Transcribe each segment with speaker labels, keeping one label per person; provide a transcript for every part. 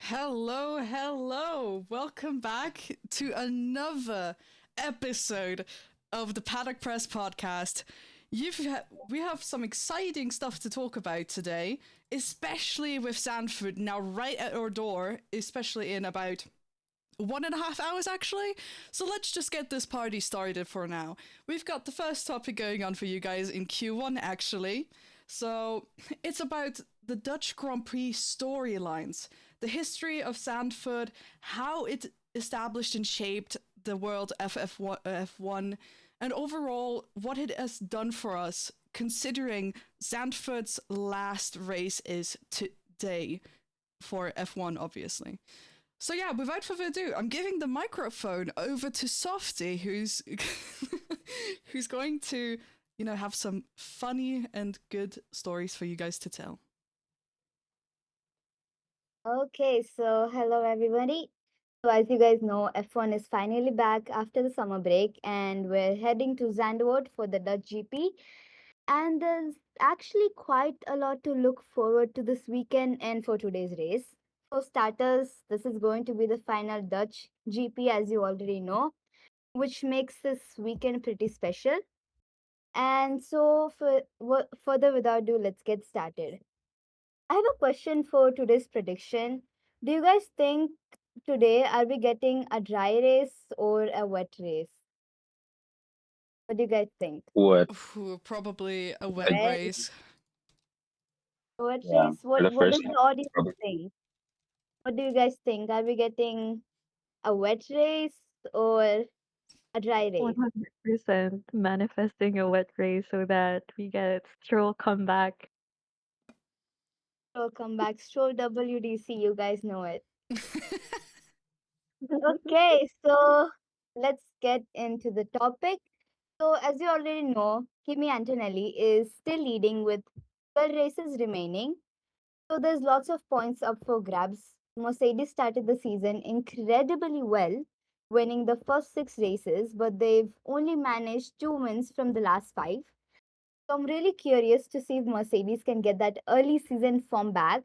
Speaker 1: Hello, hello. Welcome back to another episode of the Paddock Press podcast. We have some exciting stuff to talk about today, especially with Zandvoort now right at our door, especially in about 1.5 hours actually. So let's just get this party started for now. We've got the first topic going on for you guys in Q1 actually. So it's about the Dutch Grand Prix storylines, the history of Zandvoort, how it established and shaped the world F1, and overall what it has done for us, considering Zandvoort's last race is today for F1, obviously. So yeah, without further ado, I'm giving the microphone over to Softy, who's who's going to, have some funny and good stories for you guys to tell.
Speaker 2: Okay, so hello everybody. So as you guys know, F1 is finally back after the summer break and we're heading to Zandvoort for the Dutch GP. And there's actually quite a lot to look forward to this weekend and for today's race. For starters, this is going to be the final Dutch GP as you already know, which makes this weekend pretty special. And so further without ado, let's get started. I have a question for today's prediction. Do you guys think today are we getting a dry race or a wet race? What do you guys think?
Speaker 3: What?
Speaker 1: Ooh, probably a wet
Speaker 3: I,
Speaker 2: Wet,
Speaker 1: race.
Speaker 2: wet
Speaker 3: yeah,
Speaker 2: race?
Speaker 3: for
Speaker 2: What
Speaker 3: the
Speaker 2: what
Speaker 3: first
Speaker 2: does
Speaker 3: time,
Speaker 2: the audience
Speaker 3: probably.
Speaker 2: think? What do you guys think? Are we getting a wet race or a dry race?
Speaker 4: 100% manifesting a wet race so that we get Stroll comeback.
Speaker 2: Stroll comeback, Stroll WDC, you guys know it. Okay, so let's get into the topic. So as you already know, Kimi Antonelli is still leading with 12 races remaining. So there's lots of points up for grabs. Mercedes started the season incredibly well, winning the first six races, but they've only managed two wins from the last five. So I'm really curious to see if Mercedes can get that early season form back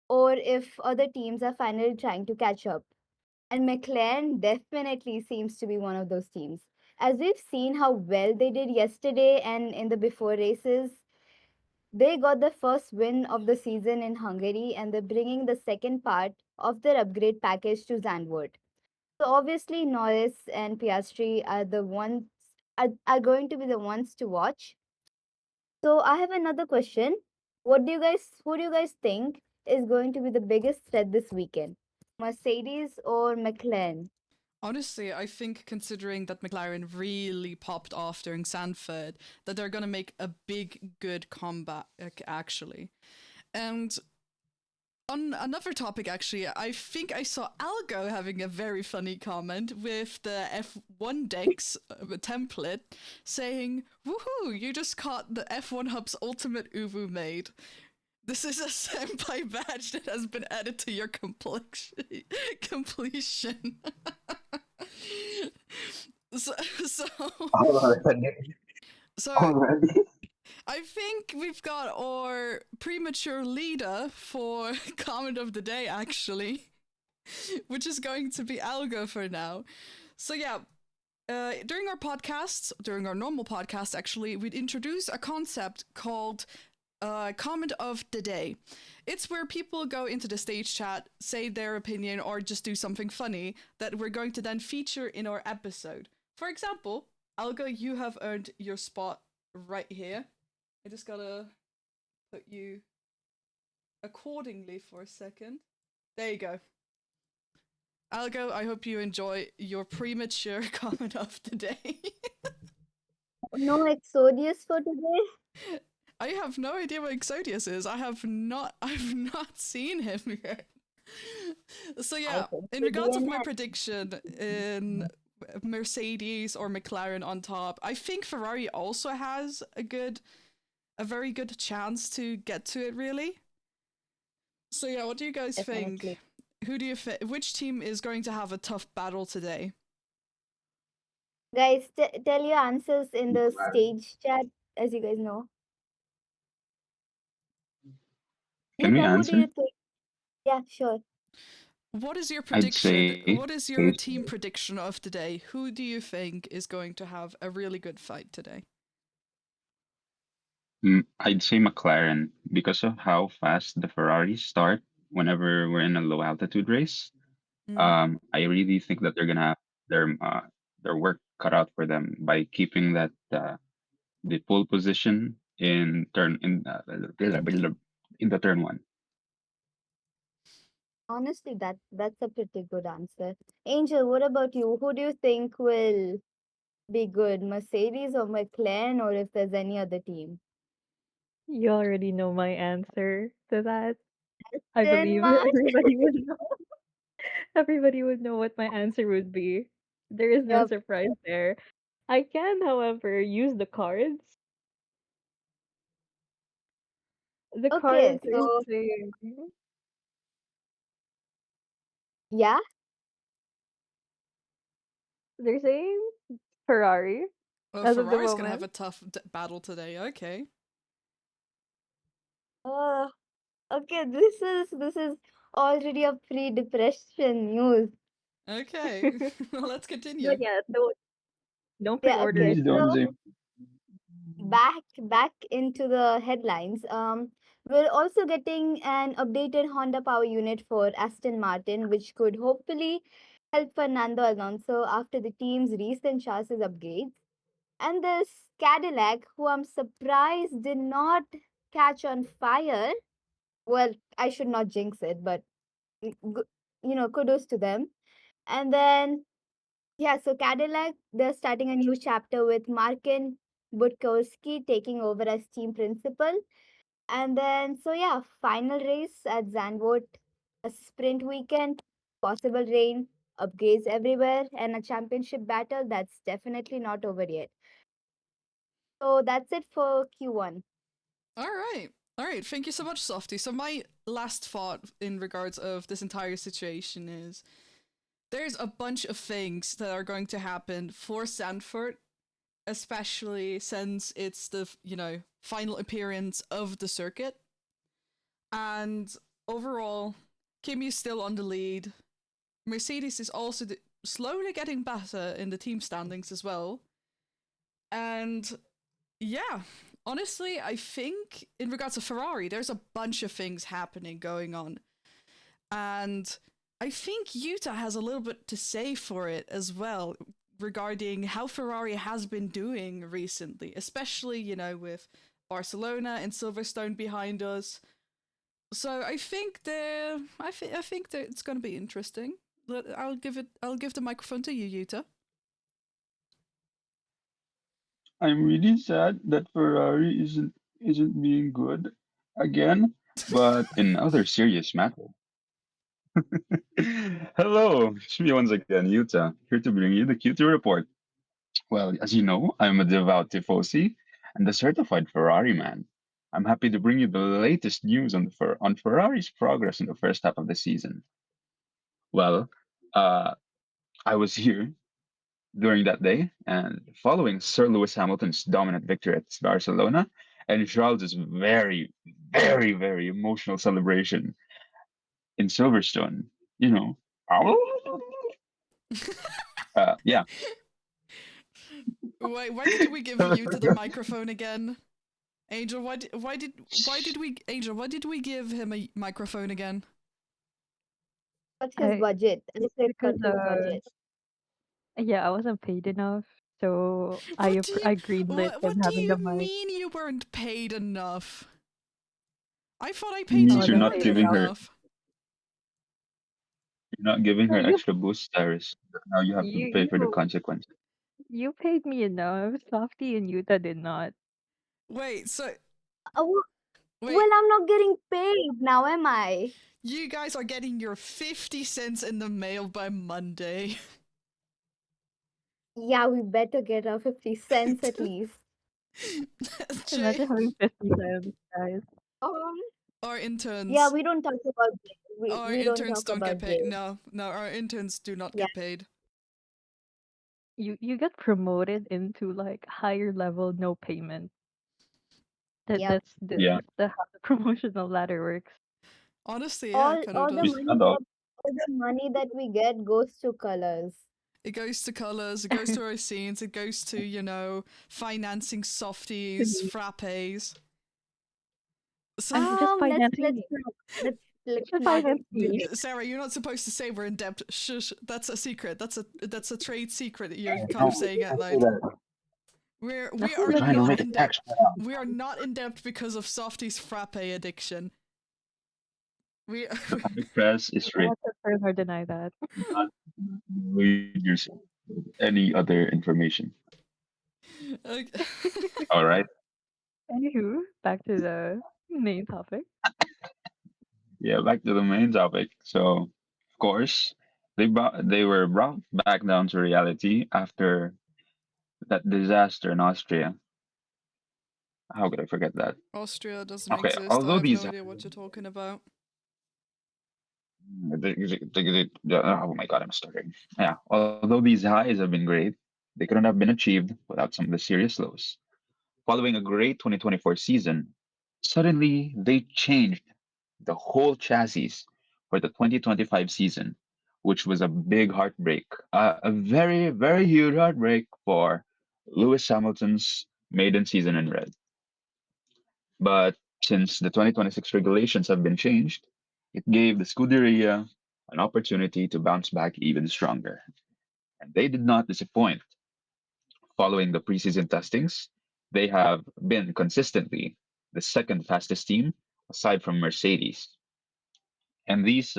Speaker 2: or if other teams are finally trying to catch up. And McLaren definitely seems to be one of those teams. As we've seen how well they did yesterday and in the before races, they got the first win of the season in Hungary and they're bringing the second part of their upgrade package to Zandvoort. So obviously Norris and Piastri are going to be the ones to watch. So I have another question. Who do you guys think is going to be the biggest threat this weekend? Mercedes or McLaren?
Speaker 1: Honestly, I think considering that McLaren really popped off during Sanford, that they're gonna make a big, good comeback actually. And on another topic, actually, I think I saw Algo having a very funny comment with the F1 decks template saying, "Woohoo! You just caught the F1 Hub's ultimate Uvu made. This is a senpai badge that has been added to your completion." so, so,
Speaker 3: Already.
Speaker 1: so
Speaker 3: Already.
Speaker 1: I think we've got our premature leader for comment of the day, actually, which is going to be Algo for now. So yeah, during our podcasts, during our normal podcast, actually, we'd introduce a concept called comment of the day. It's where people go into the stage chat, say their opinion, or just do something funny that we're going to then feature in our episode. For example, Algo, you have earned your spot right here. I just gotta put you accordingly for a second. There you go. Algo, I hope you enjoy your premature comment of the day.
Speaker 2: No Exodius for today?
Speaker 1: I have no idea what Exodius is. I've not seen him yet. So
Speaker 2: I
Speaker 1: yeah,
Speaker 2: think
Speaker 1: in
Speaker 2: the
Speaker 1: regards of my
Speaker 2: DNF.
Speaker 1: prediction in Mercedes or McLaren on top, I think Ferrari also has a very good chance to get to it really. So yeah, what do you guys think?
Speaker 2: Definitely.
Speaker 1: Which team is going to have a tough battle today?
Speaker 2: Guys, tell your answers in the stage chat, as you guys know.
Speaker 3: Can we
Speaker 2: Yuka, who do
Speaker 3: answer?
Speaker 2: you think? Yeah, sure.
Speaker 1: what is your
Speaker 3: I'd
Speaker 1: prediction?
Speaker 3: say
Speaker 1: What is your team prediction of today? Who do you think is going to have a really good fight today?
Speaker 3: I'd say McLaren because of how fast the Ferraris start whenever we're in a low altitude race.
Speaker 1: Mm.
Speaker 3: I really think that they're gonna have their work cut out for them by keeping that the pole position in the turn one.
Speaker 2: Honestly, that's a pretty good answer. Angel, what about you? Who do you think will be good, Mercedes or McLaren, or if there's any other team?
Speaker 4: You already know my answer to that. I believe
Speaker 2: Denmark.
Speaker 4: everybody would know. Everybody would know what my answer would be. There is no
Speaker 2: Yep.
Speaker 4: surprise there. I can, however, use the cards. The
Speaker 2: Okay,
Speaker 4: cards are
Speaker 2: so
Speaker 4: saying
Speaker 2: yeah.
Speaker 4: they're saying Ferrari
Speaker 1: Oh,
Speaker 4: as of the
Speaker 1: Ferrari's gonna have
Speaker 4: moment.
Speaker 1: a tough battle today. Okay.
Speaker 2: Uh, okay, this is already a pre-depression news.
Speaker 1: Okay. Let's
Speaker 4: But
Speaker 1: continue.
Speaker 4: yeah, don't
Speaker 2: Yeah,
Speaker 4: pre-order
Speaker 2: okay.
Speaker 3: Please
Speaker 4: it yet.
Speaker 3: don't say.
Speaker 2: Back into the headlines. We're also getting an updated Honda power unit for Aston Martin, which could hopefully help Fernando Alonso after the team's recent chassis upgrades. And this Cadillac, who I'm surprised did not catch on fire. Well, I should not jinx it, but kudos to them. And then yeah, so Cadillac, they're starting a new chapter with Markin Budkowski taking over as team principal. And then, so yeah, final race at Zandvoort, a sprint weekend, possible rain, upgrades everywhere, and a championship battle that's definitely not over yet. So that's it for Q1.
Speaker 1: All right. All right. Thank you so much, Softy. So my last thought in regards of this entire situation is there's a bunch of things that are going to happen for Zandvoort, especially since it's the, final appearance of the circuit. And overall, Kimi's still on the lead. Mercedes is also slowly getting better in the team standings as well. And yeah, honestly, I think in regards to Ferrari, there's a bunch of things happening going on. And I think Utah has a little bit to say for it as well regarding how Ferrari has been doing recently, especially, with Barcelona and Silverstone behind us. So I think that it's going to be interesting. I'll give the microphone to you, Utah.
Speaker 3: I'm really sad that Ferrari isn't being good again. But in other serious matter, hello, it's me once again, Utah, here to bring you the QT report. Well, as you know, I'm a devout tifosi and a certified Ferrari man. I'm happy to bring you the latest news on Ferrari's progress in the first half of the season. Well, uh, I was here during that day, and following Sir Lewis Hamilton's dominant victory at Barcelona and Charles's very, very, very emotional celebration in Silverstone, you know, yeah.
Speaker 1: Why did we give Utah the microphone again? Angel, why did we give him a microphone again?
Speaker 2: Cut his
Speaker 4: I
Speaker 2: budget. I
Speaker 4: It's
Speaker 2: said cut
Speaker 4: because
Speaker 2: his budget.
Speaker 4: yeah, I wasn't paid enough, so
Speaker 1: What do you
Speaker 4: I greenlit
Speaker 1: what
Speaker 4: him
Speaker 1: what do
Speaker 4: having the
Speaker 1: you
Speaker 4: mic.
Speaker 1: mean you weren't paid enough? I thought I paid
Speaker 3: Means
Speaker 1: you
Speaker 4: I
Speaker 3: you're
Speaker 4: wasn't
Speaker 1: more
Speaker 3: not
Speaker 4: paid
Speaker 1: than
Speaker 3: giving
Speaker 4: enough.
Speaker 3: her
Speaker 1: enough.
Speaker 3: you're not giving
Speaker 4: No,
Speaker 3: her extra boost, Cyrus. Now you have to
Speaker 4: you
Speaker 3: pay for the
Speaker 4: you
Speaker 3: consequences.
Speaker 4: you paid me enough. Softy and Yuta did not.
Speaker 1: Wait, so
Speaker 2: Oh,
Speaker 1: wait,
Speaker 2: well, I'm not getting paid now, am I?
Speaker 1: you guys are getting your 50 cents in the mail by Monday.
Speaker 2: Yeah, we better get our 50 cents at least.
Speaker 1: Jay,
Speaker 4: Imagine having 50 cents, guys.
Speaker 2: Um,
Speaker 1: our
Speaker 2: yeah,
Speaker 1: interns.
Speaker 2: we don't talk about Jay. We,
Speaker 1: Our
Speaker 2: we don't
Speaker 1: interns
Speaker 2: talk
Speaker 1: don't get
Speaker 2: about
Speaker 1: paid.
Speaker 2: Jay.
Speaker 1: No, no, our interns do not
Speaker 2: Yeah,
Speaker 1: get paid.
Speaker 4: You get promoted into like higher level, no payment.
Speaker 2: yep.
Speaker 3: Yeah,
Speaker 4: That's the how the promotional ladder works.
Speaker 1: Honestly, yeah,
Speaker 2: All
Speaker 1: kind of
Speaker 2: all the
Speaker 1: does.
Speaker 2: money
Speaker 3: not all.
Speaker 2: all the money that we get goes to colors.
Speaker 1: It goes to colors, it goes to our scenes, it goes to, financing softies, frappes. So,
Speaker 4: Just
Speaker 2: Let's
Speaker 4: financing.
Speaker 2: not let's let's
Speaker 4: Just
Speaker 2: not
Speaker 4: finance me.
Speaker 1: Sarah, you're not supposed to say we're in debt. Shush, that's a secret. That's a trade secret that you're kind of
Speaker 3: No,
Speaker 1: saying out
Speaker 3: don't say
Speaker 1: loud.
Speaker 3: that.
Speaker 1: We
Speaker 3: We're
Speaker 1: are
Speaker 3: trying to
Speaker 1: not
Speaker 3: make a
Speaker 1: in debt.
Speaker 3: tax payout.
Speaker 1: We are not in debt because of Softy's frappe addiction. We
Speaker 3: The Paddock Press is
Speaker 4: I
Speaker 3: rich.
Speaker 4: have to confirm or deny that.
Speaker 3: Not read yourself with any other information.
Speaker 1: Okay.
Speaker 3: All right.
Speaker 4: Anywho, back to the main topic.
Speaker 3: Yeah, back to the main topic. So, of course, they were brought back down to reality after that disaster in Austria. How could I forget that?
Speaker 1: Austria doesn't
Speaker 3: Okay,
Speaker 1: exist. I
Speaker 3: although
Speaker 1: have no
Speaker 3: these
Speaker 1: idea what you're talking about.
Speaker 3: oh my god, I'm stuttering. Yeah, although these highs have been great, they couldn't have been achieved without some of the serious lows. Following a great 2024 season, suddenly they changed the whole chassis for the 2025 season, which was a big heartbreak, a very, very huge heartbreak for Lewis Hamilton's maiden season in red. But since the 2026 regulations have been changed, it gave the Scuderia an opportunity to bounce back even stronger. And they did not disappoint. Following the preseason testings, they have been consistently the second fastest team aside from Mercedes. And these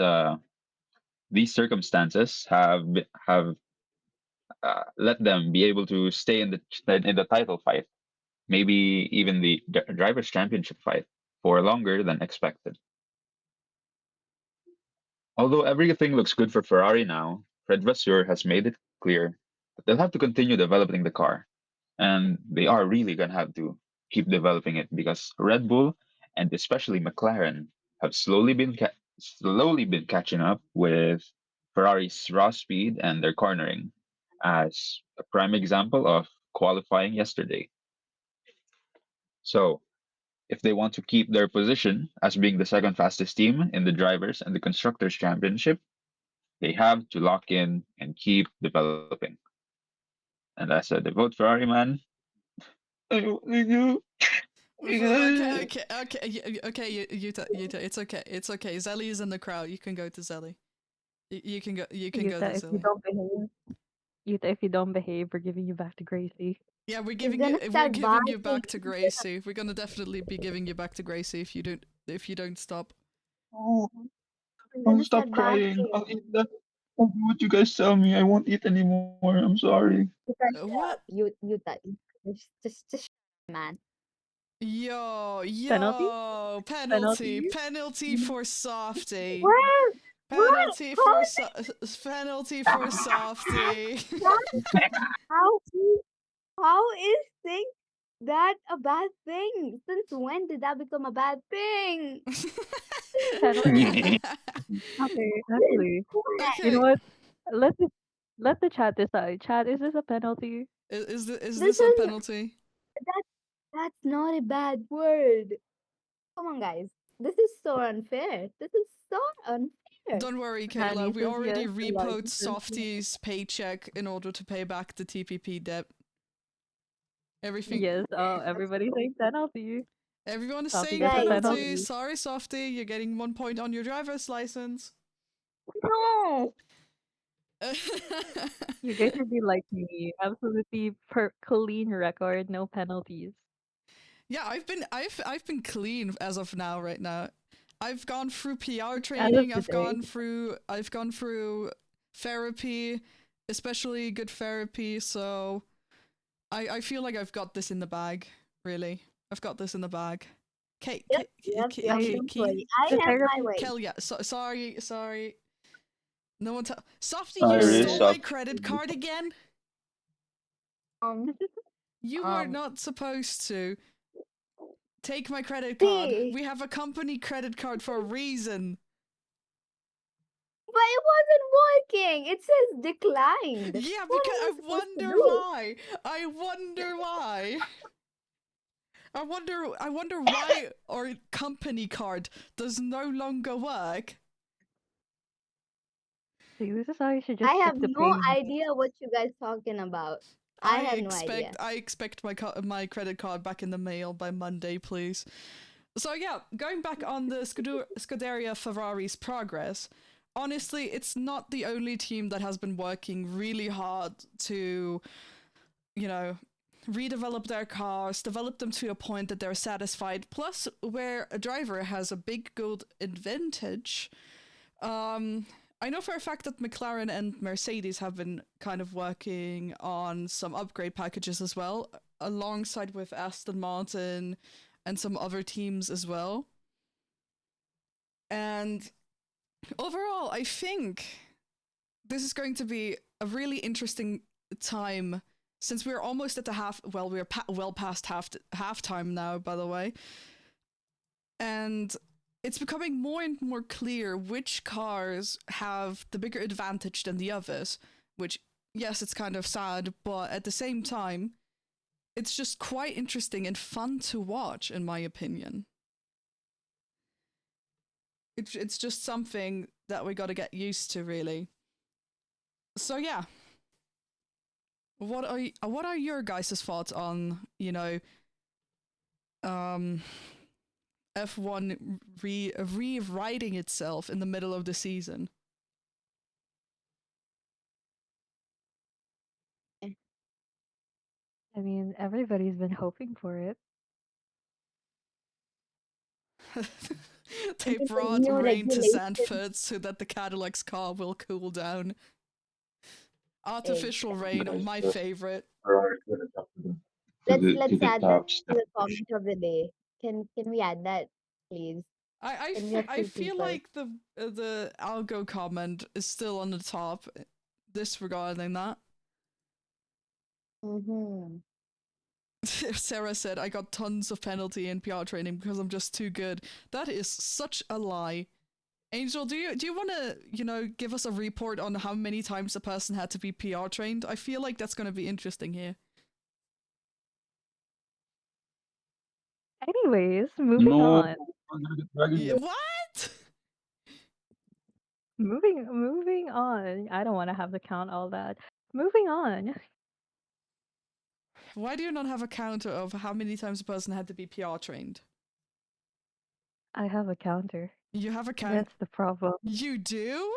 Speaker 3: circumstances have let them be able to stay in the title fight, maybe even the drivers' championship fight for longer than expected. Although everything looks good for Ferrari now, Fred Vasseur has made it clear that they'll have to continue developing the car, and they are really gonna have to keep developing it because Red Bull and especially McLaren have slowly been catching up with Ferrari's raw speed and their cornering, as a prime example of qualifying yesterday. So, if they want to keep their position as being the second fastest team in the drivers and the constructors championship, they have to lock in and keep developing. And as a devout Ferrari man, I
Speaker 1: Okay, okay, okay, okay, Yuta, it's okay, it's okay. Zelly is in the crowd. You can go to Zelly. You can go to
Speaker 4: Yuta, if you
Speaker 1: Zelly.
Speaker 4: don't behave, Yuta, if you don't behave, we're giving you back to Gracie.
Speaker 1: Yeah,
Speaker 2: He's gonna
Speaker 1: we're
Speaker 2: start
Speaker 1: giving you
Speaker 2: barking.
Speaker 1: back to Gracie. We're gonna definitely be giving you back to Gracie if you don't stop.
Speaker 3: oh,
Speaker 2: He's
Speaker 3: don't
Speaker 2: gonna
Speaker 3: stop
Speaker 2: start
Speaker 3: crying.
Speaker 2: barking.
Speaker 3: I'll eat that. I'll do what you guys tell me. I won't eat anymore. I'm sorry.
Speaker 2: You can shut up.
Speaker 1: What?
Speaker 2: Just shut up, man.
Speaker 4: Penalty? Penalty?
Speaker 1: Penalty for Softy.
Speaker 2: What? What?
Speaker 1: Penalty
Speaker 2: How
Speaker 1: for
Speaker 2: is
Speaker 1: penalty for Softy.
Speaker 2: that? How is how is saying that a bad thing? Since when did that become a bad thing?
Speaker 4: Penalty? Okay, actually, you know
Speaker 1: Okay,
Speaker 4: what? Let the let the chat decide. Chat, is this a penalty?
Speaker 1: is
Speaker 2: This
Speaker 1: this a
Speaker 2: is
Speaker 1: penalty?
Speaker 2: that that's not a bad word. Come on, guys. This is so unfair. This is so unfair.
Speaker 1: Don't worry,
Speaker 4: Annie
Speaker 1: Kayla. We
Speaker 4: says
Speaker 1: already
Speaker 4: yes.
Speaker 1: repoed
Speaker 4: Elijah says yes.
Speaker 1: Softy's paycheck in order to pay back the TPP debt. Everything.
Speaker 4: Yes, everybody's saying penalty.
Speaker 1: Everyone is
Speaker 4: Softy
Speaker 1: saying
Speaker 4: gets a
Speaker 2: Guys,
Speaker 1: penalty.
Speaker 4: penalty.
Speaker 1: Sorry, Softy. You're getting 1 point on your driver's license.
Speaker 2: no.
Speaker 4: You guys should be like me. Absolutely clean record, no penalties.
Speaker 1: Yeah, I've been clean as of now. Right now, I've gone through PR
Speaker 4: As of
Speaker 1: training.
Speaker 4: today.
Speaker 1: I've gone through therapy, especially good therapy. So I feel like I've got this in the bag. Really, I've got this in the bag.
Speaker 2: Don't worry. I
Speaker 4: The
Speaker 2: have my
Speaker 4: therapy
Speaker 2: way.
Speaker 1: Kel, yeah. Sorry. No one tell. Softy, you
Speaker 3: Sorry,
Speaker 1: stole
Speaker 4: the
Speaker 1: my
Speaker 3: soft.
Speaker 1: credit card again.
Speaker 2: Um,
Speaker 1: You were
Speaker 2: um,
Speaker 1: not supposed to take my credit card.
Speaker 2: see,
Speaker 1: We have a company credit card for a reason.
Speaker 2: but it wasn't working. It says declined.
Speaker 1: Yeah,
Speaker 2: What
Speaker 1: because
Speaker 2: am I
Speaker 1: I
Speaker 2: supposed to
Speaker 1: wonder
Speaker 2: do?
Speaker 1: why. I wonder why. I wonder why our company card does no longer work.
Speaker 4: See, this is how you should
Speaker 2: I
Speaker 4: just skip
Speaker 2: have
Speaker 4: the
Speaker 2: no
Speaker 4: page.
Speaker 2: idea what you guys talking about. I have no idea.
Speaker 1: I expect my credit card back in the mail by Monday, please. So yeah, going back on the Scuderia Ferrari's progress, honestly, it's not the only team that has been working really hard to, redevelop their cars, develop them to a point that they're satisfied. Plus, where a driver has a big gold advantage, I know for a fact that McLaren and Mercedes have been kind of working on some upgrade packages as well, alongside with Aston Martin and some other teams as well. And overall, I think this is going to be a really interesting time since we're almost at the half. Well, we're well past halftime now, by the way, and it's becoming more and more clear which cars have the bigger advantage than the others. Which, yes, it's kind of sad, but at the same time, it's just quite interesting and fun to watch, in my opinion. It's just something that we got to get used to, really. So yeah, what are your guys' thoughts on F1 rewriting itself in the middle of the season?
Speaker 4: I mean, everybody's been hoping for it.
Speaker 1: They
Speaker 2: Into the
Speaker 1: brought
Speaker 2: new
Speaker 1: rain to
Speaker 2: regulations.
Speaker 1: Zandvoort so that the Cadillac's car will cool down. Artificial rain,
Speaker 3: Guys,
Speaker 1: my favorite.
Speaker 3: Ferrari to the top of the-
Speaker 2: Let's
Speaker 3: to the
Speaker 2: add that
Speaker 3: top
Speaker 2: to
Speaker 3: step.
Speaker 2: the comment of the day. Can we add that, please? And we have
Speaker 1: I
Speaker 2: two
Speaker 1: feel
Speaker 2: people.
Speaker 1: like the algo comment is still on the top, disregarding that.
Speaker 2: Mm-hmm.
Speaker 1: Sarah said, I got tons of penalty in PR training because I'm just too good. That is such a lie. Angel, do you want to, give us a report on how many times a person had to be PR trained? I feel like that's going to be interesting here.
Speaker 4: Anyways, moving
Speaker 3: No,
Speaker 4: on.
Speaker 3: I'm gonna get dragging
Speaker 1: Yeah,
Speaker 3: there.
Speaker 1: what?
Speaker 4: Moving on. I don't want to have to count all that. Moving on.
Speaker 1: Why do you not have a counter of how many times a person had to be PR trained?
Speaker 4: I have a counter.
Speaker 1: You have a count.
Speaker 4: That's the problem.
Speaker 1: You do?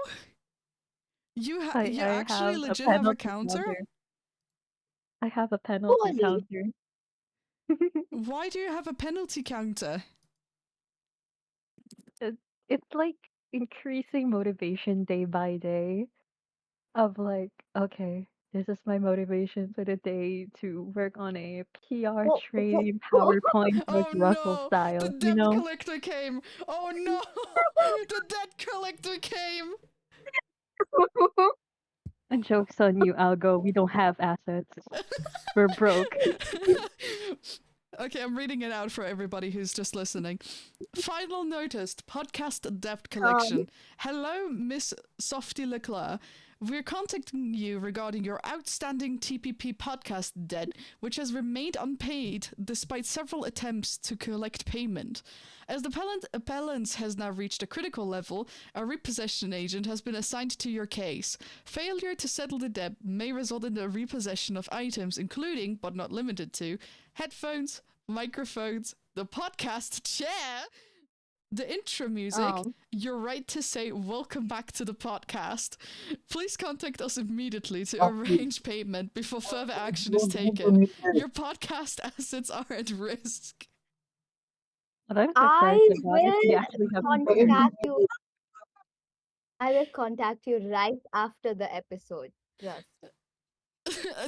Speaker 1: You
Speaker 4: I
Speaker 1: actually
Speaker 4: have a
Speaker 1: legit have a
Speaker 4: penalty
Speaker 1: counter?
Speaker 4: I have a penalty
Speaker 2: Holy.
Speaker 4: counter.
Speaker 1: Why do you have a penalty counter?
Speaker 4: It's like increasing motivation day by day of like, okay, this is my motivation for the day to work on a PR
Speaker 2: Whoa, whoa.
Speaker 4: train PowerPoint like
Speaker 1: Oh
Speaker 4: Russell
Speaker 1: no! The
Speaker 4: style, you
Speaker 1: debt
Speaker 4: know?
Speaker 1: collector came! Oh no! The debt collector came!
Speaker 4: And joke's on you, Algo. We don't have assets. We're broke.
Speaker 1: Okay, I'm reading it out for everybody who's just listening. Final notice, podcast debt collection. Hello, Miss Softy Leclerc. We're contacting you regarding your outstanding TPP podcast debt, which has remained unpaid despite several attempts to collect payment. As the appellant has now reached a critical level, a repossession agent has been assigned to your case. Failure to settle the debt may result in the repossession of items including, but not limited to, headphones, microphones, the podcast chair, the intro music, your right to say welcome back to the podcast. Please contact us immediately to arrange payment before further action is taken. Your podcast assets are at risk.
Speaker 4: What I'm
Speaker 2: I
Speaker 4: surprised about is we
Speaker 2: will
Speaker 4: actually have
Speaker 2: contact you. I will contact you right after the episode. Trust.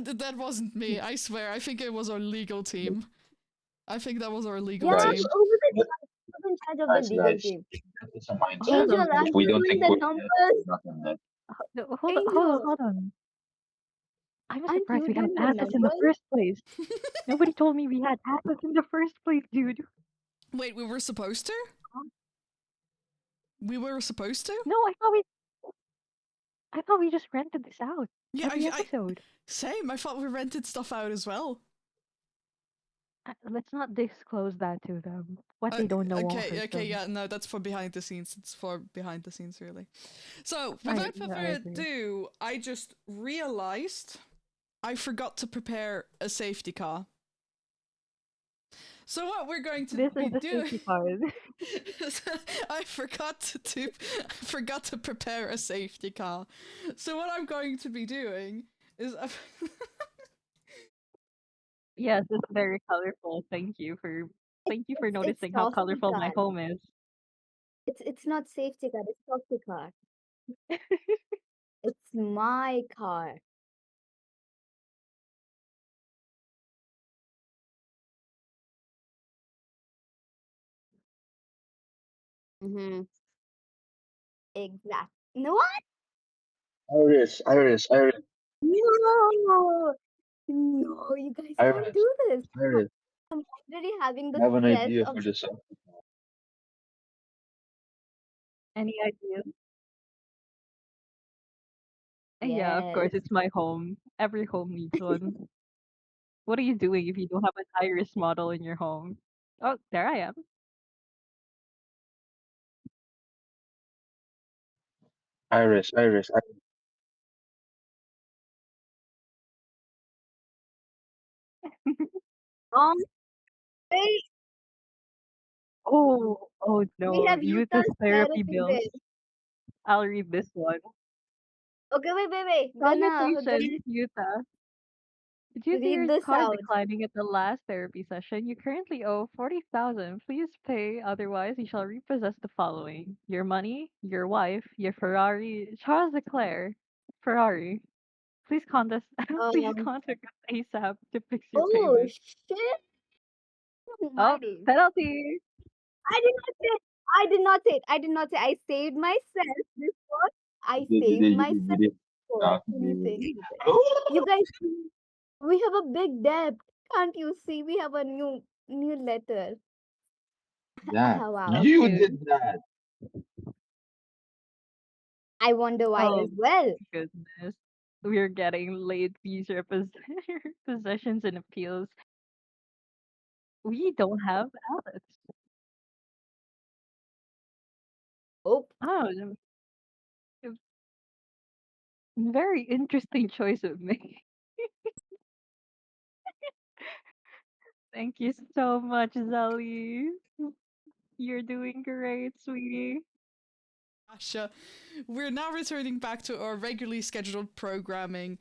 Speaker 1: That wasn't me, I swear. I think it was our legal team. I think that was our legal
Speaker 2: Yeah,
Speaker 1: team.
Speaker 3: Guys,
Speaker 2: who's in charge of the legal
Speaker 3: guys,
Speaker 2: team?
Speaker 3: it's a mindset.
Speaker 4: Hold
Speaker 2: Angel,
Speaker 4: on.
Speaker 2: I'm
Speaker 3: If we don't
Speaker 2: doing
Speaker 3: think
Speaker 2: the
Speaker 3: we're dead,
Speaker 2: numbers.
Speaker 3: we're not in that.
Speaker 4: Hold on. I'm
Speaker 2: Aren't
Speaker 4: surprised
Speaker 2: you
Speaker 4: we have
Speaker 2: doing the
Speaker 4: assets in the
Speaker 2: numbers?
Speaker 4: first place. Nobody told me we had assets in the first place, dude.
Speaker 1: Wait, we were supposed to? We were supposed to?
Speaker 4: No, I thought we just rented this out
Speaker 1: Yeah,
Speaker 4: every episode.
Speaker 1: same. I thought we rented stuff out as well.
Speaker 4: Let's not disclose that to them. What they don't know won't hurt
Speaker 1: Okay,
Speaker 4: them.
Speaker 1: yeah, no, that's for behind the scenes. It's for behind the scenes, really. So, without
Speaker 4: Yeah, I
Speaker 1: further
Speaker 4: agree.
Speaker 1: ado, I just realized I forgot to prepare a safety car. So what we're going to
Speaker 4: This
Speaker 1: be
Speaker 4: is the
Speaker 1: doing,
Speaker 4: safety card.
Speaker 1: I forgot I forgot to prepare a safety car. So what I'm going to be doing is
Speaker 4: Yes, it's very colorful. Thank you for
Speaker 2: It's
Speaker 4: noticing how
Speaker 2: softy
Speaker 4: colorful my
Speaker 2: car.
Speaker 4: home is.
Speaker 2: It's not safety car. It's softy car. It's my car. Mm-hmm. Exact. No, what?
Speaker 3: Iris, Iris, Iris,
Speaker 2: No, no, you guys can't
Speaker 3: Iris,
Speaker 2: do this.
Speaker 3: Iris.
Speaker 2: I'm already having
Speaker 3: I
Speaker 2: the
Speaker 3: have an
Speaker 2: stress
Speaker 3: idea
Speaker 2: of
Speaker 3: for the song.
Speaker 4: Any ideas? Yeah, of
Speaker 2: yes.
Speaker 4: course, it's my home. Every home needs one. What are you doing if you don't have an iris model in your home? Oh, there I am.
Speaker 3: Iris, Iris, Iris.
Speaker 2: Um, wait,
Speaker 4: Oh
Speaker 2: we
Speaker 4: no,
Speaker 2: have
Speaker 4: Utah's
Speaker 2: Utah's
Speaker 4: therapy
Speaker 2: therapy
Speaker 4: bills.
Speaker 2: bill.
Speaker 4: I'll read this one.
Speaker 2: Okay, wait. Gonna
Speaker 4: Salutations, Utah. Due to
Speaker 2: read
Speaker 4: your
Speaker 2: this
Speaker 4: car
Speaker 2: out.
Speaker 4: declining at the last therapy session, you currently owe 40,000. Please pay, otherwise you shall repossess the following: your money, your wife, your Ferrari, Charles Leclerc, Ferrari. Please contact please
Speaker 2: Um,
Speaker 4: contact us ASAP to fix your
Speaker 2: oh
Speaker 4: payment.
Speaker 2: shit,
Speaker 4: Oh,
Speaker 2: my days.
Speaker 4: penalty.
Speaker 2: I did not say. I did not say it. I did not say. I saved myself before. I saved
Speaker 3: You
Speaker 2: myself
Speaker 3: did
Speaker 2: before
Speaker 3: not do.
Speaker 2: anything. You guys, we have a big debt. Can't you see? We have a new letter.
Speaker 3: That.
Speaker 2: Wow.
Speaker 3: You
Speaker 4: Okay.
Speaker 3: did that.
Speaker 2: I wonder why
Speaker 4: Oh
Speaker 2: as well.
Speaker 4: goodness. We're getting late fees possessions and appeals. We don't have outlets.
Speaker 2: Oh,
Speaker 4: Oh, very interesting choice of me. Thank you so much, Zelly. You're doing great, sweetie.
Speaker 1: Asha. We're now returning back to our regularly scheduled programming.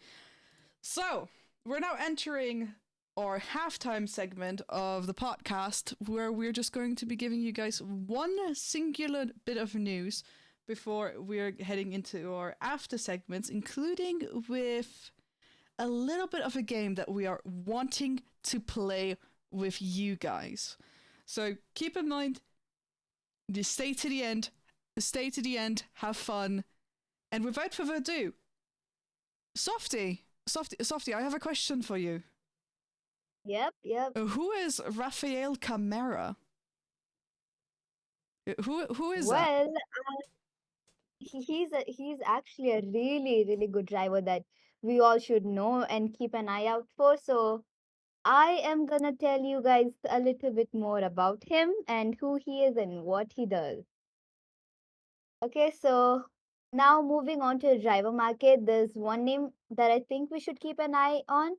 Speaker 1: So, we're now entering our halftime segment of the podcast where we're just going to be giving you guys one singular bit of news before we're heading into our after segments, including with a little bit of a game that we are wanting to play with you guys. So keep in mind, just stay to the end, have fun, and without further ado, Softy, I have a question for you.
Speaker 2: yep.
Speaker 1: Who is Rafeal Camara? Who is that?
Speaker 2: Well, he's actually a really good driver that we all should know and keep an eye out for. So I am gonna tell you guys a little bit more about him and who he is and what he does. Okay, so now moving on to the driver market, there's one name that I think we should keep an eye on.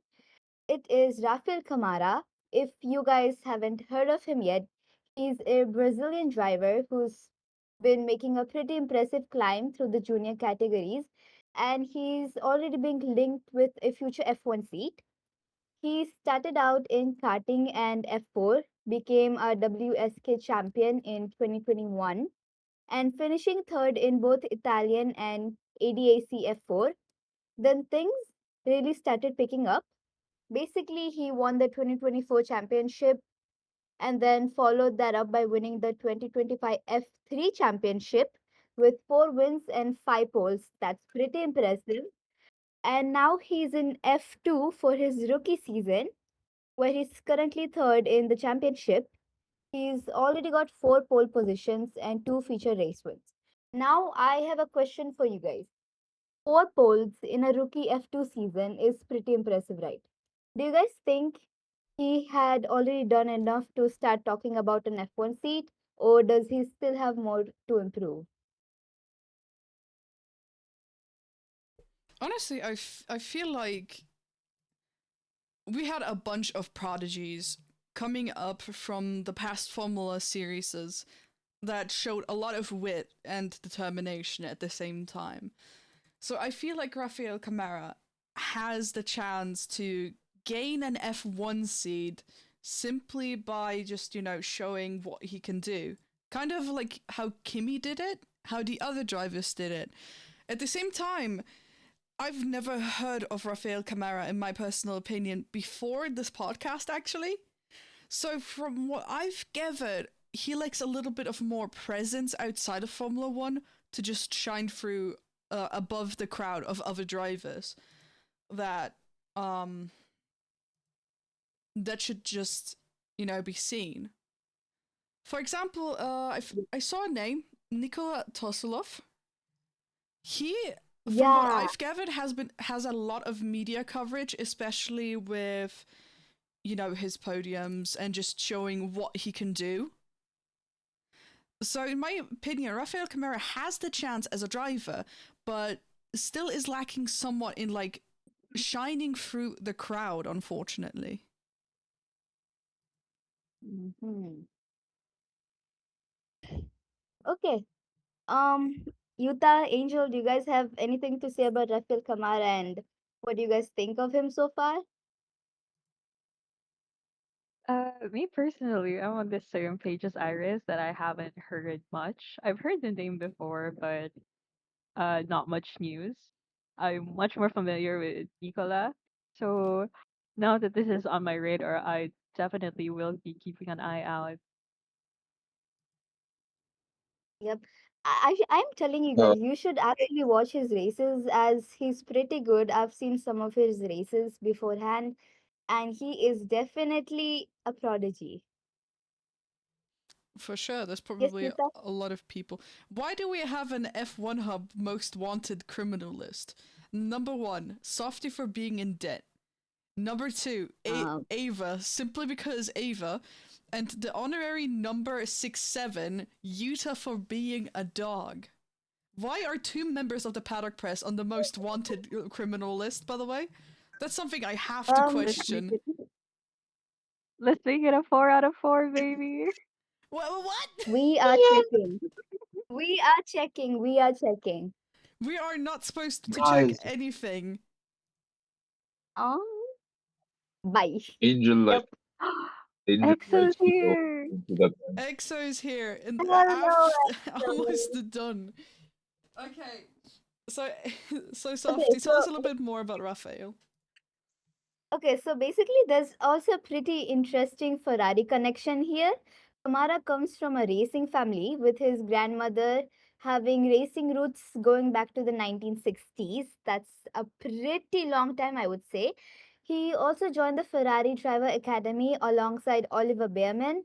Speaker 2: It is Rafeal Camara. If you guys haven't heard of him yet, he's a Brazilian driver who's been making a pretty impressive climb through the junior categories, and he's already being linked with a future F1 seat. He started out in karting and F4, became a WSK champion in 2021, and finishing third in both Italian and ADAC F4. Then things really started picking up. Basically, he won the 2024 championship and then followed that up by winning the 2025 F3 championship with 4 wins and 5 poles. That's pretty impressive. And now he's in F2 for his rookie season, where he's currently third in the championship. He's already got 4 pole positions and 2 feature race wins. Now, I have a question for you guys. 4 poles in a rookie F2 season is pretty impressive, right? Do you guys think he had already done enough to start talking about an F1 seat, or does he still have more to improve?
Speaker 1: Honestly, I feel like we had a bunch of prodigies coming up from the past Formula series that showed a lot of wit and determination at the same time. So I feel like Rafeal Camara has the chance to gain an F1 seed simply by just, showing what he can do. Kind of like how Kimi did it, how the other drivers did it. At the same time, I've never heard of Rafeal Camara, in my personal opinion, before this podcast, actually. So, from what I've gathered, he likes a little bit of more presence outside of Formula One to just shine through above the crowd of other drivers that um that should just be seen. For example, I saw a name, Nikola Tosilov. He, from what
Speaker 2: Yeah,
Speaker 1: I've gathered, has a lot of media coverage, especially with his podiums and just showing what he can do. So, in my opinion, Rafeal Camara has the chance as a driver, but still is lacking somewhat in like shining through the crowd, unfortunately.
Speaker 2: hmm. Okay. Yuta, Angel, do you guys have anything to say about Rafael Kamara and what do you guys think of him so far?
Speaker 4: Me personally, I'm on the same page as Iris that I haven't heard much. I've heard the name before, but not much news. I'm much more familiar with Nicola. So now that this is on my radar, I definitely will be keeping an eye out.
Speaker 2: Yep. I'm telling you
Speaker 3: Uh,
Speaker 2: guys, you should actually watch his races as he's pretty good. I've seen some of his races beforehand, and he is definitely a prodigy.
Speaker 1: For sure, there's
Speaker 2: Yes,
Speaker 1: probably
Speaker 2: Yuta?
Speaker 1: a lot of people. Why do we have an F1 Hub most wanted criminal list? Number one, Softy for being in debt. Number two,
Speaker 2: Um,
Speaker 1: Ava, simply because Ava. And the honorary number 67, Utah for being a dog. Why are two members of the Paddock Press on the most wanted criminal list, by the way? That's something I have to
Speaker 2: um,
Speaker 4: Let's make
Speaker 1: question.
Speaker 4: it let's make it a 4 out of 4, baby.
Speaker 1: What?
Speaker 2: we are checking. We are checking. We are checking.
Speaker 1: We are not supposed to check
Speaker 3: guys,
Speaker 1: anything.
Speaker 2: Um, bye.
Speaker 3: Angel
Speaker 2: Yep.
Speaker 3: like Angel
Speaker 4: Exo's
Speaker 3: likes to go
Speaker 4: here.
Speaker 3: into that.
Speaker 1: EXO's here, and
Speaker 2: Hello,
Speaker 1: after
Speaker 2: Axel.
Speaker 1: almost done. Okay, so so
Speaker 2: Okay,
Speaker 1: Softy, tell us
Speaker 2: so
Speaker 1: a little bit more about Raphael.
Speaker 2: okay, so basically, there's also a pretty interesting Ferrari connection here. Kamara comes from a racing family with his grandmother having racing roots going back to the 1960s. That's a pretty long time, I would say. He also joined the Ferrari Driver Academy alongside Oliver Behrman.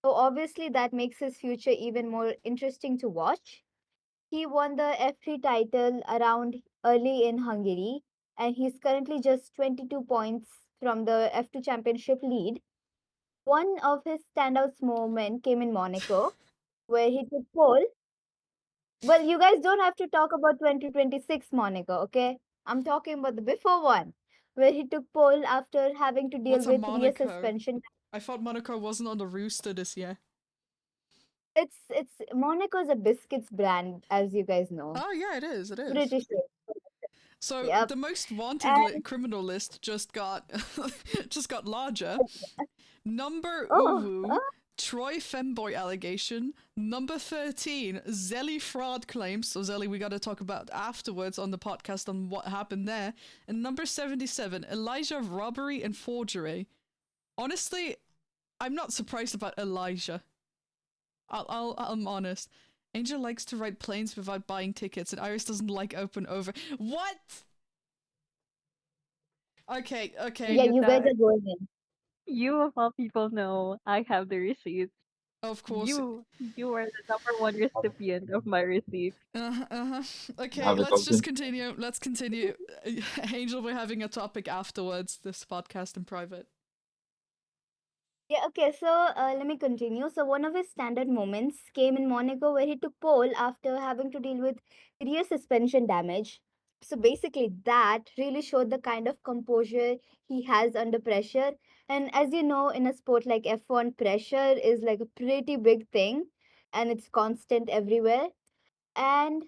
Speaker 2: So, obviously, that makes his future even more interesting to watch. He won the F3 title around early in Hungary, and he's currently just 22 points from the F2 championship lead. One of his standout moments came in Monaco, where he took pole. Well, you guys don't have to talk about 2026 Monaco, okay? I'm talking about the before one, where he took pole after having to deal
Speaker 1: What's a
Speaker 2: with rear
Speaker 1: Monaco?
Speaker 2: suspension.
Speaker 1: I thought Monaco wasn't on the rooster this year.
Speaker 2: It's Monaco's a biscuits brand, as you guys know.
Speaker 1: Oh yeah, it is. It is.
Speaker 2: British.
Speaker 1: So
Speaker 2: Yep.
Speaker 1: the most wanted
Speaker 2: And
Speaker 1: criminal list just got just got larger. Number
Speaker 2: oh,
Speaker 1: Uwu, Troy femboy allegation. Number 13, Zelly fraud claims. So Zelly, we got to talk about afterwards on the podcast on what happened there. And number 77, Elijah robbery and forgery. Honestly, I'm not surprised about Elijah. I'm honest. Angel likes to ride planes without buying tickets, and Iris doesn't like open over. What? Okay, okay.
Speaker 2: yeah, you guys
Speaker 4: Yuta,
Speaker 2: are going in.
Speaker 4: you of all people know I have the receipts.
Speaker 1: Of course.
Speaker 4: You are the number one recipient of my receipt.
Speaker 1: Uh-huh.
Speaker 3: You
Speaker 1: Okay,
Speaker 3: have it
Speaker 1: let's just
Speaker 3: open.
Speaker 1: continue. Let's continue. Angel, we're having a topic afterwards, this podcast in private.
Speaker 2: Yeah, okay, so let me continue. So, one of his standard moments came in Monaco where he took pole after having to deal with rear suspension damage. So, basically, that really showed the kind of composure he has under pressure. And as you know, in a sport like F1, pressure is like a pretty big thing and it's constant everywhere. And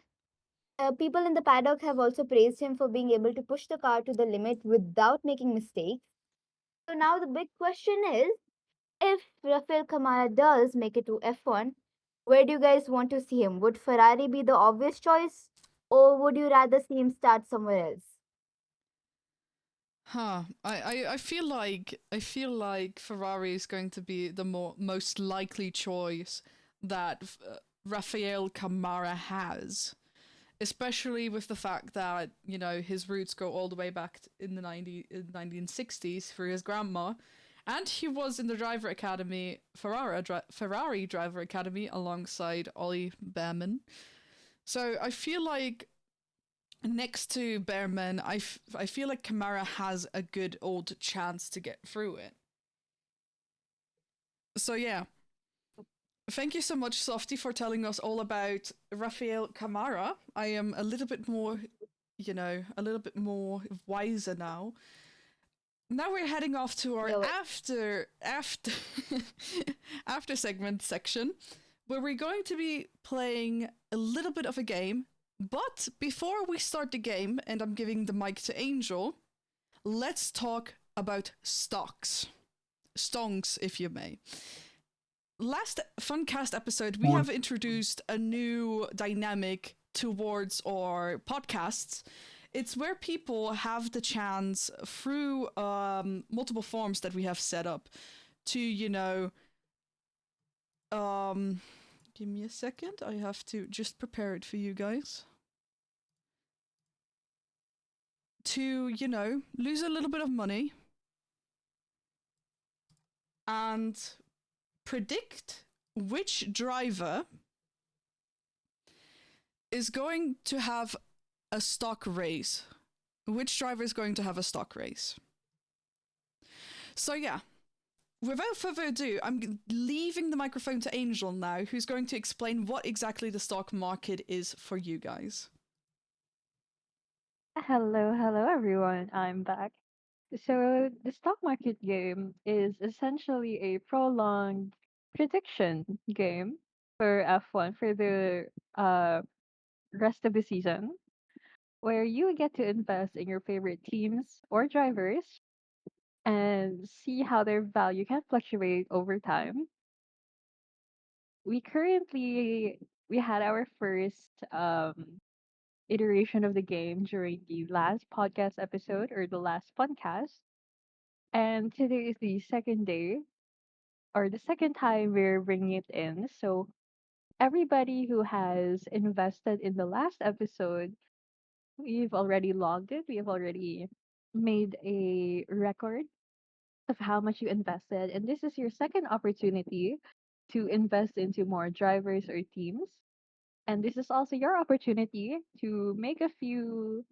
Speaker 2: people in the paddock have also praised him for being able to push the car to the limit without making mistakes. So, now the big question is, if Rafael Camara does make it to F1, where do you guys want to see him? Would Ferrari be the obvious choice, or would you rather see him start somewhere else?
Speaker 1: Huh. I feel like Ferrari is going to be the most likely choice that Rafael Camara has, especially with the fact that his roots go all the way back in the 1960s for his grandma, and he was in the driver academy Ferrari driver academy alongside Ollie Behrman. So I feel like next to Behrman, I feel like Kamara has a good old chance to get through it. So yeah, thank you so much, Softy, for telling us all about Rafael Camara. I am a little bit more, a little bit more wiser now. Now we're heading off to our
Speaker 2: Yeah,
Speaker 1: after segment section, where we're going to be playing a little bit of a game. But before we start the game, and I'm giving the mic to Angel, let's talk about stocks. Stonks, if you may. Last Funcast episode, we have introduced a new dynamic towards our podcasts. It's where people have the chance through multiple forms that we have set up to, give me a second. I have to just prepare it for you guys. To, lose a little bit of money and predict which driver is going to have a stock race. Which driver is going to have a stock race? So, yeah, without further ado, I'm leaving the microphone to Angel now, who's going to explain what exactly the stock market is for you guys.
Speaker 4: Hello, hello everyone. I'm back. So, the stock market game is essentially a prolonged prediction game for F1 for the uh, rest of the season, where you get to invest in your favorite teams or drivers and see how their value can fluctuate over time. We currently we had our first iteration of the game during the last podcast episode or the last podcast. And today is the second day or the second time we're bringing it in. So everybody who has invested in the last episode, we've already logged it. We have already made a record of how much you invested. And this is your second opportunity to invest into more drivers or teams. And this is also your opportunity to make a few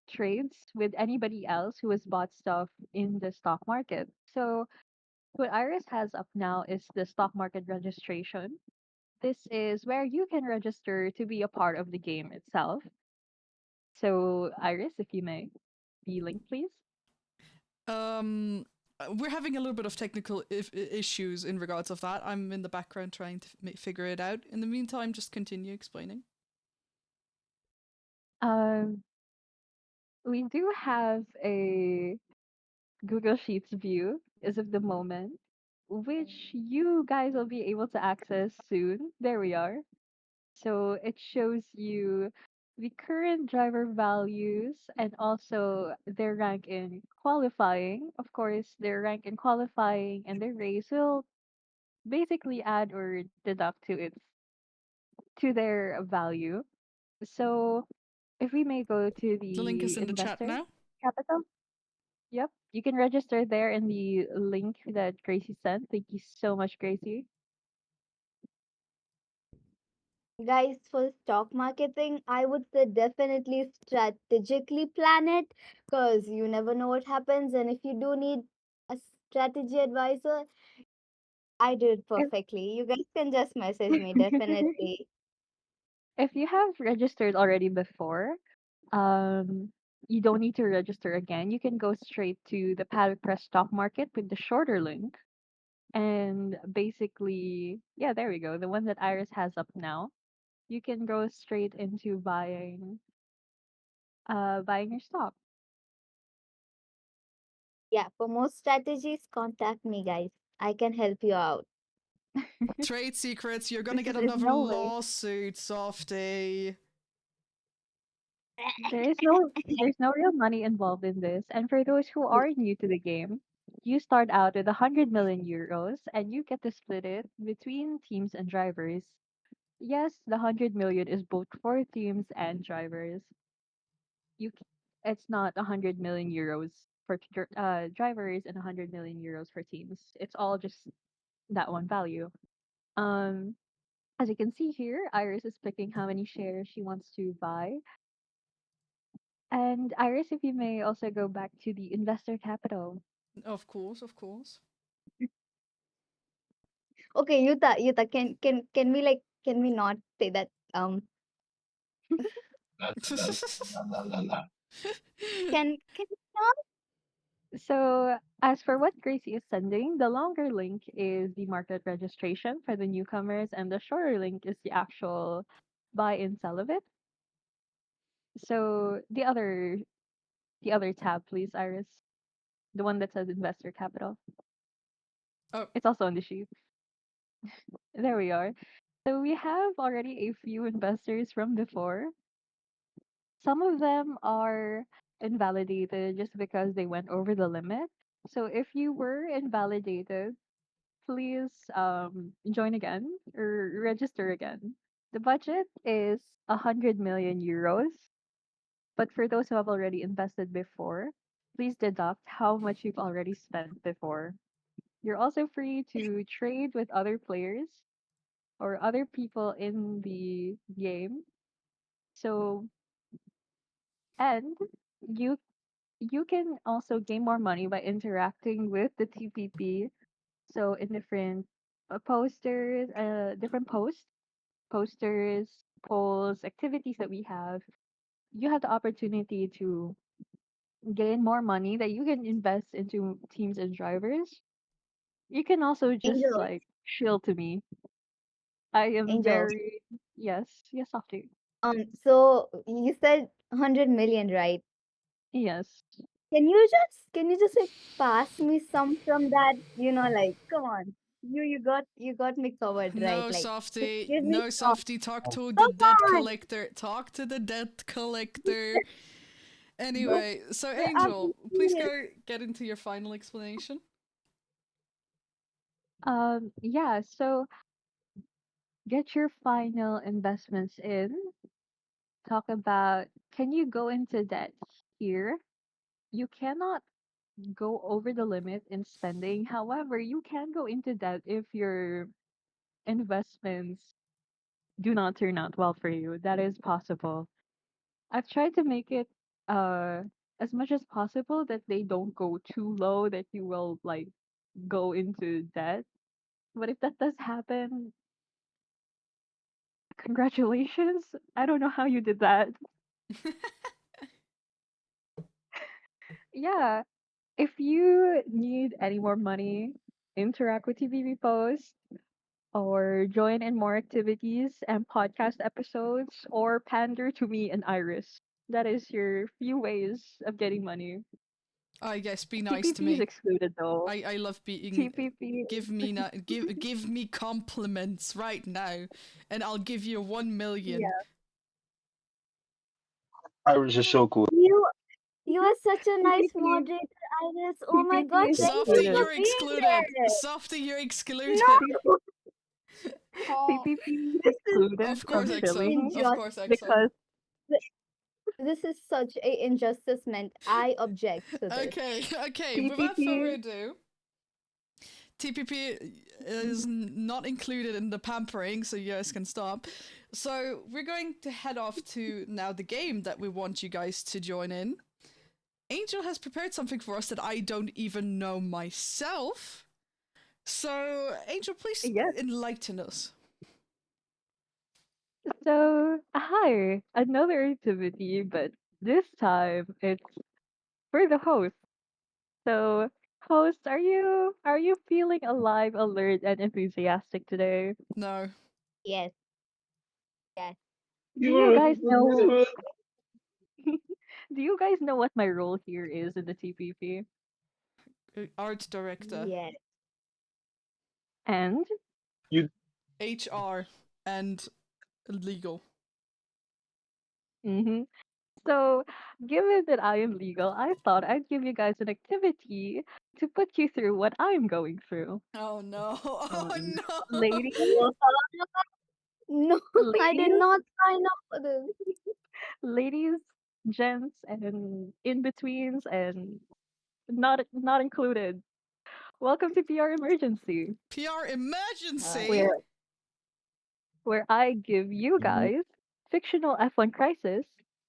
Speaker 4: trades with anybody else who has bought stuff in the stock market. So, what Iris has up now is the stock market registration. This is where you can register to be a part of the game itself. So, Iris, if you may, the link, please.
Speaker 1: We're having a little bit of technical issues in regards of that. I'm in the background trying to figure it out. In the meantime, just continue explaining.
Speaker 4: Um, we do have a Google Sheets view as of the moment, which you guys will be able to access soon. There we are. So it shows you the current driver values and also their rank in qualifying. Of course, their rank in qualifying and their race will basically add or deduct to their value. So if we may go to
Speaker 1: The link is
Speaker 4: the
Speaker 1: in the chat
Speaker 4: investor
Speaker 1: now.
Speaker 4: capital. Yep, you can register there in the link that Gracie sent. Thank you so much, Gracie.
Speaker 2: guys, for stock marketing, I would say definitely strategically plan it because you never know what happens. And if you do need a strategy advisor, I did
Speaker 4: If
Speaker 2: perfectly. You guys can just message me, definitely.
Speaker 4: if you have registered already before, um, you don't need to register again. You can go straight to the Paddock Press stock market with the shorter link. And basically, yeah, there we go. The one that Iris has up now. You can go straight into buying your stock.
Speaker 2: Yeah, for more strategies, contact me, guys. I can help you out.
Speaker 1: Trade secrets, you're gonna get
Speaker 4: There's
Speaker 1: another
Speaker 4: no way.
Speaker 1: lawsuit, Softy.
Speaker 4: There's no real money involved in this. And for those who are new to the game, you start out with 100 million euros and you get to split it between teams and drivers. Yes, the 100 million is both for teams and drivers. It's not 100 million euros for drivers and 100 million euros for teams. It's all just that one value. Um, as you can see here, Iris is picking how many shares she wants to buy. And Iris, if you may also go back to the investor capital.
Speaker 1: Of course, of course.
Speaker 2: Okay, Yuta, can we like can we not say that
Speaker 3: La, la, la, la, la, la, la.
Speaker 2: can we not?
Speaker 4: So, as for what Gracie is sending, the longer link is the market registration for the newcomers, and the shorter link is the actual buy and sell of it. So, the other tab, please, Iris, the one that says investor capital.
Speaker 1: Oh,
Speaker 4: It's also on the sheet. There we are. So we have already a few investors from before. Some of them are invalidated just because they went over the limit. So if you were invalidated, please join again or register again. The budget is 100 million euros, but for those who have already invested before, please deduct how much you've already spent before. You're also free to trade with other players or other people in the game. So, and you you can also gain more money by interacting with the TPP. So in different posters, different posters, polls, activities that we have, you have the opportunity to gain more money that you can invest into teams and drivers. You can also just
Speaker 2: Angel,
Speaker 4: like shill to me. I am
Speaker 2: Angel.
Speaker 4: very yes, Softy.
Speaker 2: So you said 100 million, right?
Speaker 4: Yes.
Speaker 2: Can you just like pass me some from that? Like come on. You got me covered, right?
Speaker 1: no,
Speaker 2: Like just
Speaker 1: Softy.
Speaker 2: give me
Speaker 1: No,
Speaker 2: some.
Speaker 1: Softy. Talk to the
Speaker 2: Come
Speaker 1: debt
Speaker 2: on.
Speaker 1: collector. Talk to the debt collector.
Speaker 2: But
Speaker 1: Anyway, so
Speaker 2: I'm
Speaker 1: Angel, please
Speaker 2: serious.
Speaker 1: go get into your final explanation.
Speaker 4: Yeah, so get your final investments in. Talk about can you go into debt here? You cannot go over the limit in spending. However, you can go into debt if your investments do not turn out well for you. That is possible. I've tried to make it uh as much as possible that they don't go too low that you will like go into debt. But if that does happen, congratulations. I don't know how you did that. Yeah, if you need any more money, interact with TVB posts or join in more activities and podcast episodes or pander to me and Iris. That is your few ways of getting money.
Speaker 1: I guess be nice to
Speaker 4: TPP is
Speaker 1: me.
Speaker 4: excluded though.
Speaker 1: I love being.
Speaker 4: TPP,
Speaker 1: Give me compliments right now, and I'll give you 1 million.
Speaker 4: yeah,
Speaker 3: Irish is so cool.
Speaker 2: You you are such a nice
Speaker 4: TPP,
Speaker 2: moderator, Iris. Oh my
Speaker 4: TPP
Speaker 2: god,
Speaker 4: is
Speaker 2: thank you
Speaker 1: Softy,
Speaker 2: for
Speaker 4: excluded.
Speaker 1: you're
Speaker 2: being
Speaker 1: excluded.
Speaker 2: there.
Speaker 1: Softy, you're excluded.
Speaker 4: T-
Speaker 2: No,
Speaker 4: TPP is
Speaker 2: this is
Speaker 4: excluded
Speaker 1: Of
Speaker 4: from
Speaker 1: course, Exo.
Speaker 4: shilling
Speaker 1: Of
Speaker 2: injustice.
Speaker 1: course, Exo.
Speaker 4: because
Speaker 2: This is such a injustice meant. I object to this.
Speaker 1: Okay, okay. Without further
Speaker 4: TPP,
Speaker 1: ado, TPP is not included in the pampering, so you guys can stop. So we're going to head off to now the game that we want you guys to join in. Angel has prepared something for us that I don't even know myself. So, Angel, please
Speaker 4: Yes.
Speaker 1: enlighten us.
Speaker 4: So, hi, another activity, but this time it's for the host. So, host, are you feeling alive, alert, and enthusiastic today?
Speaker 1: No.
Speaker 2: Yes, yes.
Speaker 4: Do you guys know do you guys know what my role here is in the TPP?
Speaker 1: Art director,
Speaker 2: Yes.
Speaker 4: And
Speaker 3: You
Speaker 1: HR, and legal.
Speaker 4: hmm so, given that I am legal, I thought I'd give you guys an activity to put you through what I'm going through.
Speaker 1: Oh no.
Speaker 4: Um,
Speaker 1: Oh no.
Speaker 4: ladies,
Speaker 2: No, I did
Speaker 4: ladies,
Speaker 2: not sign up for this.
Speaker 4: ladies, gents, and in betweens, and not included. Welcome to PR Emergency,
Speaker 1: PR
Speaker 2: Uh,
Speaker 1: emergency.
Speaker 4: where I give you
Speaker 3: Mhm.
Speaker 4: guys fictional F1 crisis,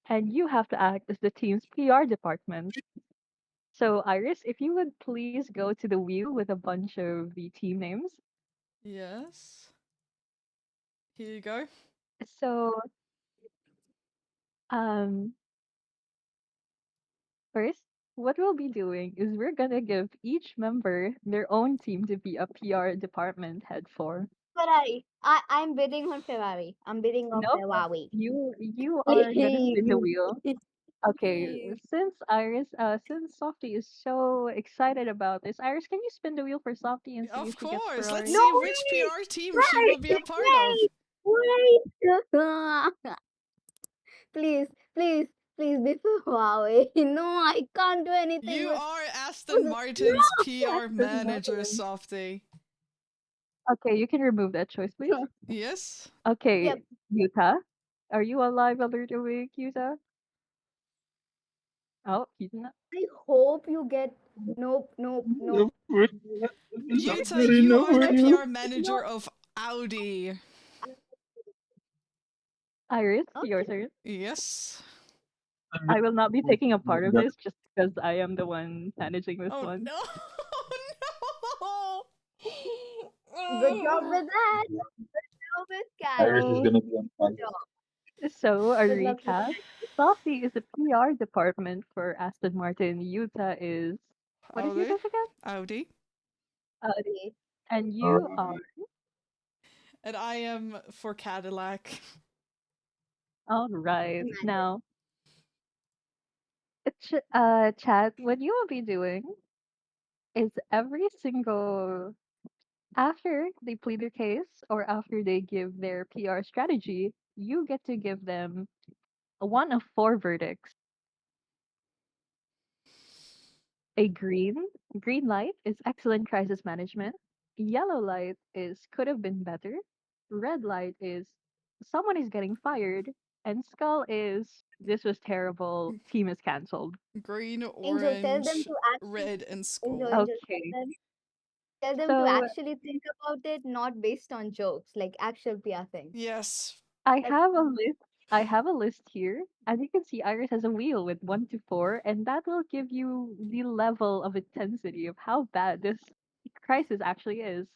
Speaker 4: and you have to act as the team's PR department. So, Iris, if you would please go to the wheel with a bunch of the team names.
Speaker 1: Yes. Here you go.
Speaker 4: So, um, first, what we'll be doing is we're gonna give each member their own team to be a PR department head for.
Speaker 2: Ferrari. I'm bidding on Ferrari. I'm bidding on
Speaker 4: No,
Speaker 2: Ferrari.
Speaker 4: you are gonna
Speaker 2: Please.
Speaker 4: spin the wheel. Okay,
Speaker 2: Please.
Speaker 4: since Softy is so excited about this, Iris, can you spin the wheel for Softy and see
Speaker 1: Of
Speaker 4: if she gets
Speaker 1: course. Let's
Speaker 4: Ferrari?
Speaker 2: No,
Speaker 1: see which
Speaker 2: wait,
Speaker 1: PR team she will be a
Speaker 2: wait,
Speaker 1: part of.
Speaker 2: wait. Please, please, please be Ferrari. No, I can't do anything
Speaker 1: You
Speaker 2: with.
Speaker 1: are Aston Martin's PR
Speaker 4: Doesn't
Speaker 1: manager,
Speaker 4: matter.
Speaker 1: Softy.
Speaker 4: Okay, you can remove that choice, please.
Speaker 2: No.
Speaker 1: Yes?
Speaker 4: Okay,
Speaker 2: Yep.
Speaker 4: Utah, are you alive, alert, awake, Utah? Oh, he's not.
Speaker 2: I hope you get. Nope, nope, nope.
Speaker 1: Utah,
Speaker 3: Somebody
Speaker 1: you
Speaker 3: know
Speaker 1: are the
Speaker 3: where you.
Speaker 1: PR manager
Speaker 2: No.
Speaker 1: of Audi.
Speaker 4: Iris, your
Speaker 2: Okay.
Speaker 4: turn.
Speaker 1: Yes?
Speaker 4: I will not be taking a part of this just because I am the one managing this
Speaker 1: Oh
Speaker 4: one.
Speaker 1: no!
Speaker 2: Good job
Speaker 1: Oh,
Speaker 2: with that. Good job with
Speaker 3: Iris is
Speaker 2: Caddy.
Speaker 3: gonna be on
Speaker 2: Good
Speaker 3: fire.
Speaker 2: job.
Speaker 4: So, a
Speaker 2: Good luck with
Speaker 4: recap. Softy is the PR department for Aston Martin. Utah is, what is
Speaker 1: Audi?
Speaker 4: Utah's again?
Speaker 1: Audi.
Speaker 4: Audi.
Speaker 2: Caddy.
Speaker 4: And you are,
Speaker 3: Um,
Speaker 1: And I am for Cadillac.
Speaker 4: all right.
Speaker 2: Imagine.
Speaker 4: Now, chat, what you will be doing is every single, after they plead their case or after they give their PR strategy, you get to give them one of four verdicts. A green light is excellent crisis management. Yellow light is could have been better. Red light is someone is getting fired. And skull is this was terrible. Team is canceled.
Speaker 1: Green,
Speaker 2: Angel, tell them
Speaker 1: orange,
Speaker 2: to actually.
Speaker 1: red, and
Speaker 2: Angel,
Speaker 1: skull.
Speaker 2: Angel,
Speaker 4: Okay.
Speaker 2: tell them to
Speaker 4: So
Speaker 2: actually think about it, not based on jokes, like actual PR things.
Speaker 1: Yes.
Speaker 4: I
Speaker 2: That's
Speaker 4: have a list. I have a list here. As you can see, Iris has a wheel with 1 to 4, and that will give you the level of intensity of how bad this crisis actually is.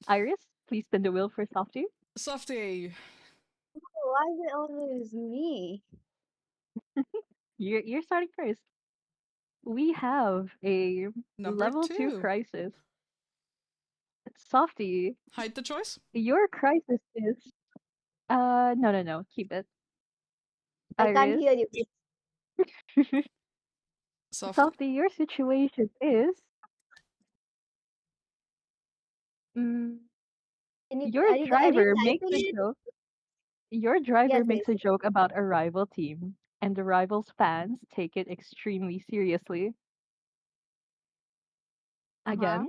Speaker 4: Iris, please spin the wheel for Softy.
Speaker 1: Softy.
Speaker 2: why is it always me?
Speaker 4: You're starting first. We have a
Speaker 1: Number
Speaker 4: level 2
Speaker 1: two.
Speaker 4: crisis. Softy,
Speaker 1: Hide the choice.
Speaker 4: your crisis is no, keep it.
Speaker 2: I can't
Speaker 4: Iris.
Speaker 2: hear you.
Speaker 1: Softy.
Speaker 4: Softy, your situation is mm,
Speaker 2: Can you?
Speaker 4: your
Speaker 2: Are you
Speaker 4: driver makes
Speaker 2: typing
Speaker 4: a
Speaker 2: it?
Speaker 4: joke. Your driver
Speaker 2: Yes,
Speaker 4: makes
Speaker 2: please.
Speaker 4: a joke about a rival team, and the rival's fans take it extremely seriously.
Speaker 2: Uh huh.
Speaker 4: Again,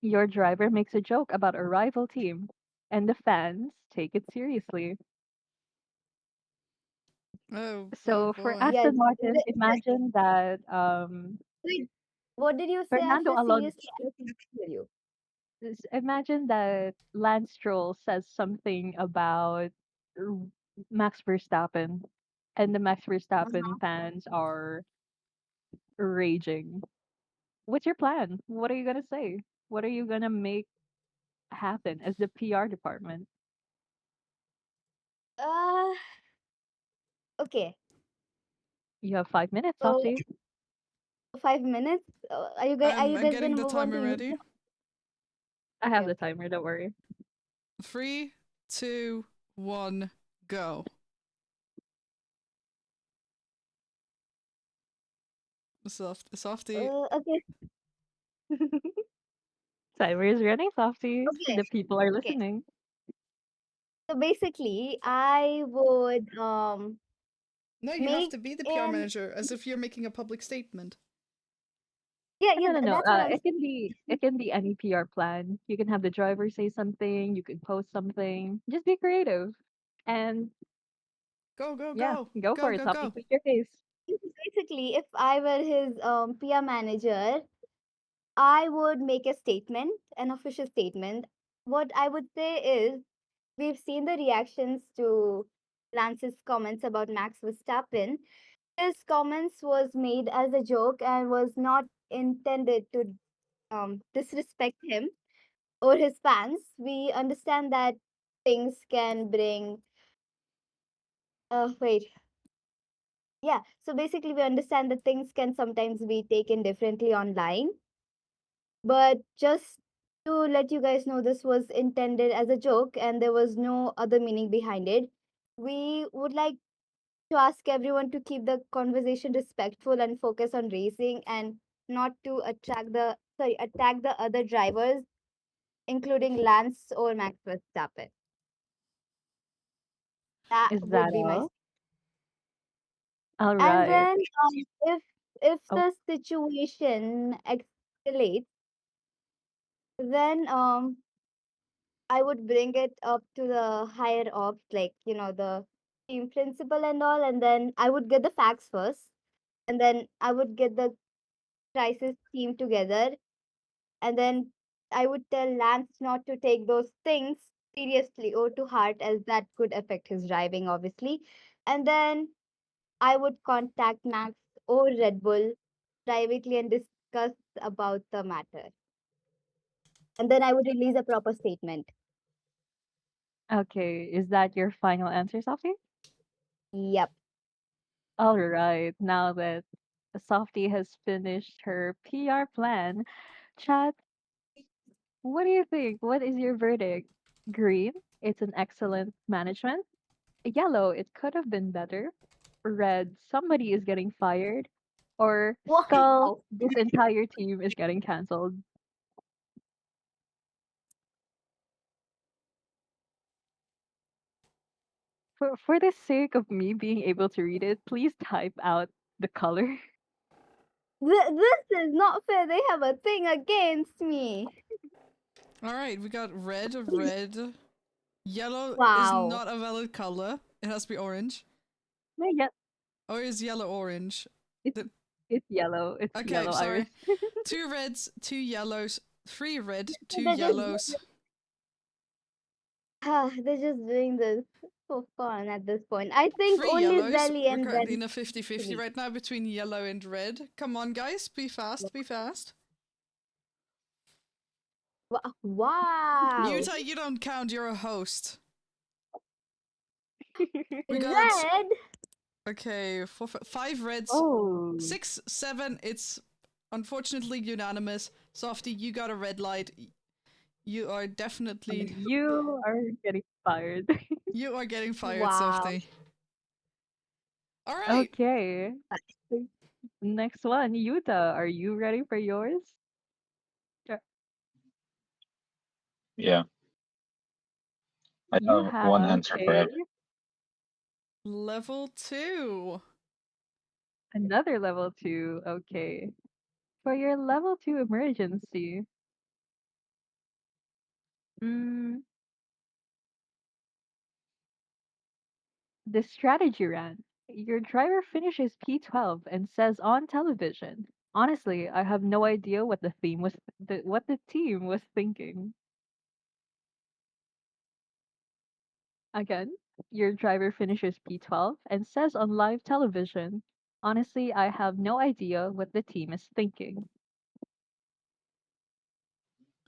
Speaker 4: your driver makes a joke about a rival team, and the fans take it seriously.
Speaker 1: Oh
Speaker 4: So for
Speaker 1: boy.
Speaker 2: Yes.
Speaker 4: Aston Martin, imagine that
Speaker 2: Wait, what did you say
Speaker 4: Fernando
Speaker 2: after
Speaker 4: Alonso.
Speaker 2: seriously? I can't hear you.
Speaker 4: Imagine that Lance Stroll says something about R- Max Verstappen, and the Max
Speaker 2: Uh-huh.
Speaker 4: Verstappen fans are raging. What's your plan? What are you gonna say? What are you gonna make happen as the PR department?
Speaker 2: Uh, okay.
Speaker 4: You have 5 minutes,
Speaker 2: So
Speaker 4: Softy.
Speaker 2: 5 minutes. Are you
Speaker 1: I'm
Speaker 2: guys
Speaker 1: getting
Speaker 2: gonna
Speaker 1: the
Speaker 2: move on to
Speaker 1: timer
Speaker 2: you?
Speaker 1: ready.
Speaker 4: I have
Speaker 2: Okay.
Speaker 4: the timer, don't worry.
Speaker 1: 3, 2, 1, go. Softy.
Speaker 2: Okay.
Speaker 4: Timer is running, Softy.
Speaker 2: Okay.
Speaker 4: The people are
Speaker 2: Okay.
Speaker 4: listening.
Speaker 2: So basically, I would
Speaker 1: No, you have
Speaker 2: make
Speaker 1: to be the PR
Speaker 2: an
Speaker 1: manager as if you're making a public statement.
Speaker 2: yeah,
Speaker 4: No,
Speaker 2: yeah,
Speaker 4: no, no.
Speaker 2: that's what I'm
Speaker 4: It can be any PR plan. You can have the driver say something. You can post something. Just be creative, and
Speaker 1: Go, go,
Speaker 4: yeah,
Speaker 1: go.
Speaker 4: go for
Speaker 1: Go,
Speaker 4: it,
Speaker 1: go,
Speaker 4: Softy.
Speaker 1: go.
Speaker 4: Take your case.
Speaker 2: basically if I were his PR manager, I would make a statement, an official statement. What I would say is we've seen the reactions to Lance's comments about Max Verstappen. His comments was made as a joke and was not intended to disrespect him or his fans. We understand that things can bring. Wait. Yeah. So basically, we understand that things can sometimes be taken differently online. But just to let you guys know, this was intended as a joke and there was no other meaning behind it. We would like to ask everyone to keep the conversation respectful and focus on racing and not to attack the other drivers, including Lance or Max Verstappen. That
Speaker 4: Is that
Speaker 2: would be my.
Speaker 4: all? All
Speaker 2: And
Speaker 4: right.
Speaker 2: then if
Speaker 4: Oh,
Speaker 2: the situation escalates, then I would bring it up to the higher ups, like, the team principal and all, and then I would get the facts first, and then I would get the crisis team together, and then I would tell Lance not to take those things seriously or to heart, as that could affect his driving, obviously. And then I would contact Max or Red Bull privately and discuss about the matter. And then I would release a proper statement.
Speaker 4: okay. Is that your final answer, Softy?
Speaker 2: Yep.
Speaker 4: All right. Now that Softy has finished her PR plan, chat, what do you think? What is your verdict? Green, it's an excellent management. Yellow, it could have been better. Red, somebody is getting fired. Or skull,
Speaker 2: Wow.
Speaker 4: this entire team is getting canceled. For the sake of me being able to read it, please type out the color.
Speaker 2: This is not fair. They have a thing against me.
Speaker 1: Alright, we got red, red. Yellow is
Speaker 2: Wow.
Speaker 1: not a valid color. It has to be orange.
Speaker 4: Yeah,
Speaker 1: Or is yellow orange?
Speaker 4: it's
Speaker 1: The-
Speaker 4: it's yellow. It's
Speaker 1: okay,
Speaker 4: yellow, Iris.
Speaker 1: sorry. 2 reds, 2 yellows, 3 red, 2
Speaker 2: They're just,
Speaker 1: yellows.
Speaker 2: they're just doing this for fun at this point. I think
Speaker 1: 3
Speaker 2: only
Speaker 1: yellows.
Speaker 2: Zelly
Speaker 1: We're
Speaker 2: and
Speaker 1: currently
Speaker 2: Ben.
Speaker 1: in a 50-50
Speaker 2: Agree.
Speaker 1: right now between yellow and red. Come on, guys. Be fast, be fast.
Speaker 2: Wow.
Speaker 1: Utah, you don't count. You're a host. We got
Speaker 2: Red.
Speaker 1: okay, 5 reds,
Speaker 4: Oh,
Speaker 1: 6, 7. It's unfortunately unanimous. Softy, you got a red light. You are definitely
Speaker 4: you are getting fired.
Speaker 1: you are getting fired,
Speaker 2: Wow.
Speaker 1: Softy. All right.
Speaker 4: Okay. Next one, Yuta. Are you ready for yours? Sure.
Speaker 3: Yeah, I
Speaker 4: You
Speaker 3: have one
Speaker 4: have
Speaker 3: answer for
Speaker 4: a
Speaker 3: every.
Speaker 1: Level 2.
Speaker 4: another level two. Okay. For your level two emergency, mm, the strategy ran. Your driver finishes P12 and says on television, "Honestly, I have no idea what what the team was thinking." Again, your driver finishes P12 and says on live television, "Honestly, I have no idea what the team is thinking."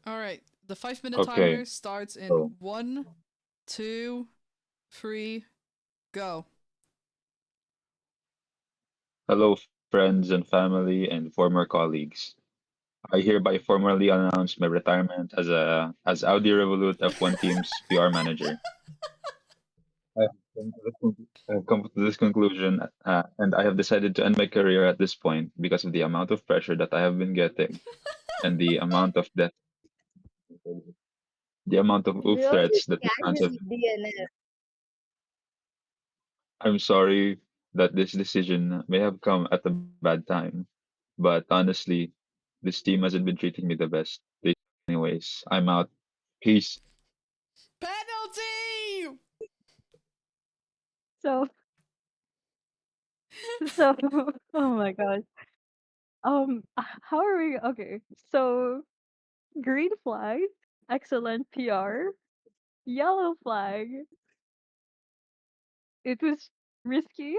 Speaker 1: All right. The 5 minute
Speaker 3: Okay.
Speaker 1: timer starts in
Speaker 3: So,
Speaker 1: 1, 2, 3, go.
Speaker 3: hello, friends and family and former colleagues. I hereby formally announce my retirement as Audi Revolut F1 team's PR manager. I have I have come to this conclusion, and I have decided to end my career at this point because of the amount of pressure that I have been getting and the amount of death, the amount of oof
Speaker 2: Really
Speaker 3: threats that the fans have.
Speaker 2: casual DNF.
Speaker 3: I'm sorry that this decision may have come at a bad time, but honestly, this team hasn't been treating me the best. Anyways, I'm out. Peace.
Speaker 1: Penalty!
Speaker 4: So, so, oh my god. How are we? Okay, so green flag, excellent PR. Yellow flag, it was risky.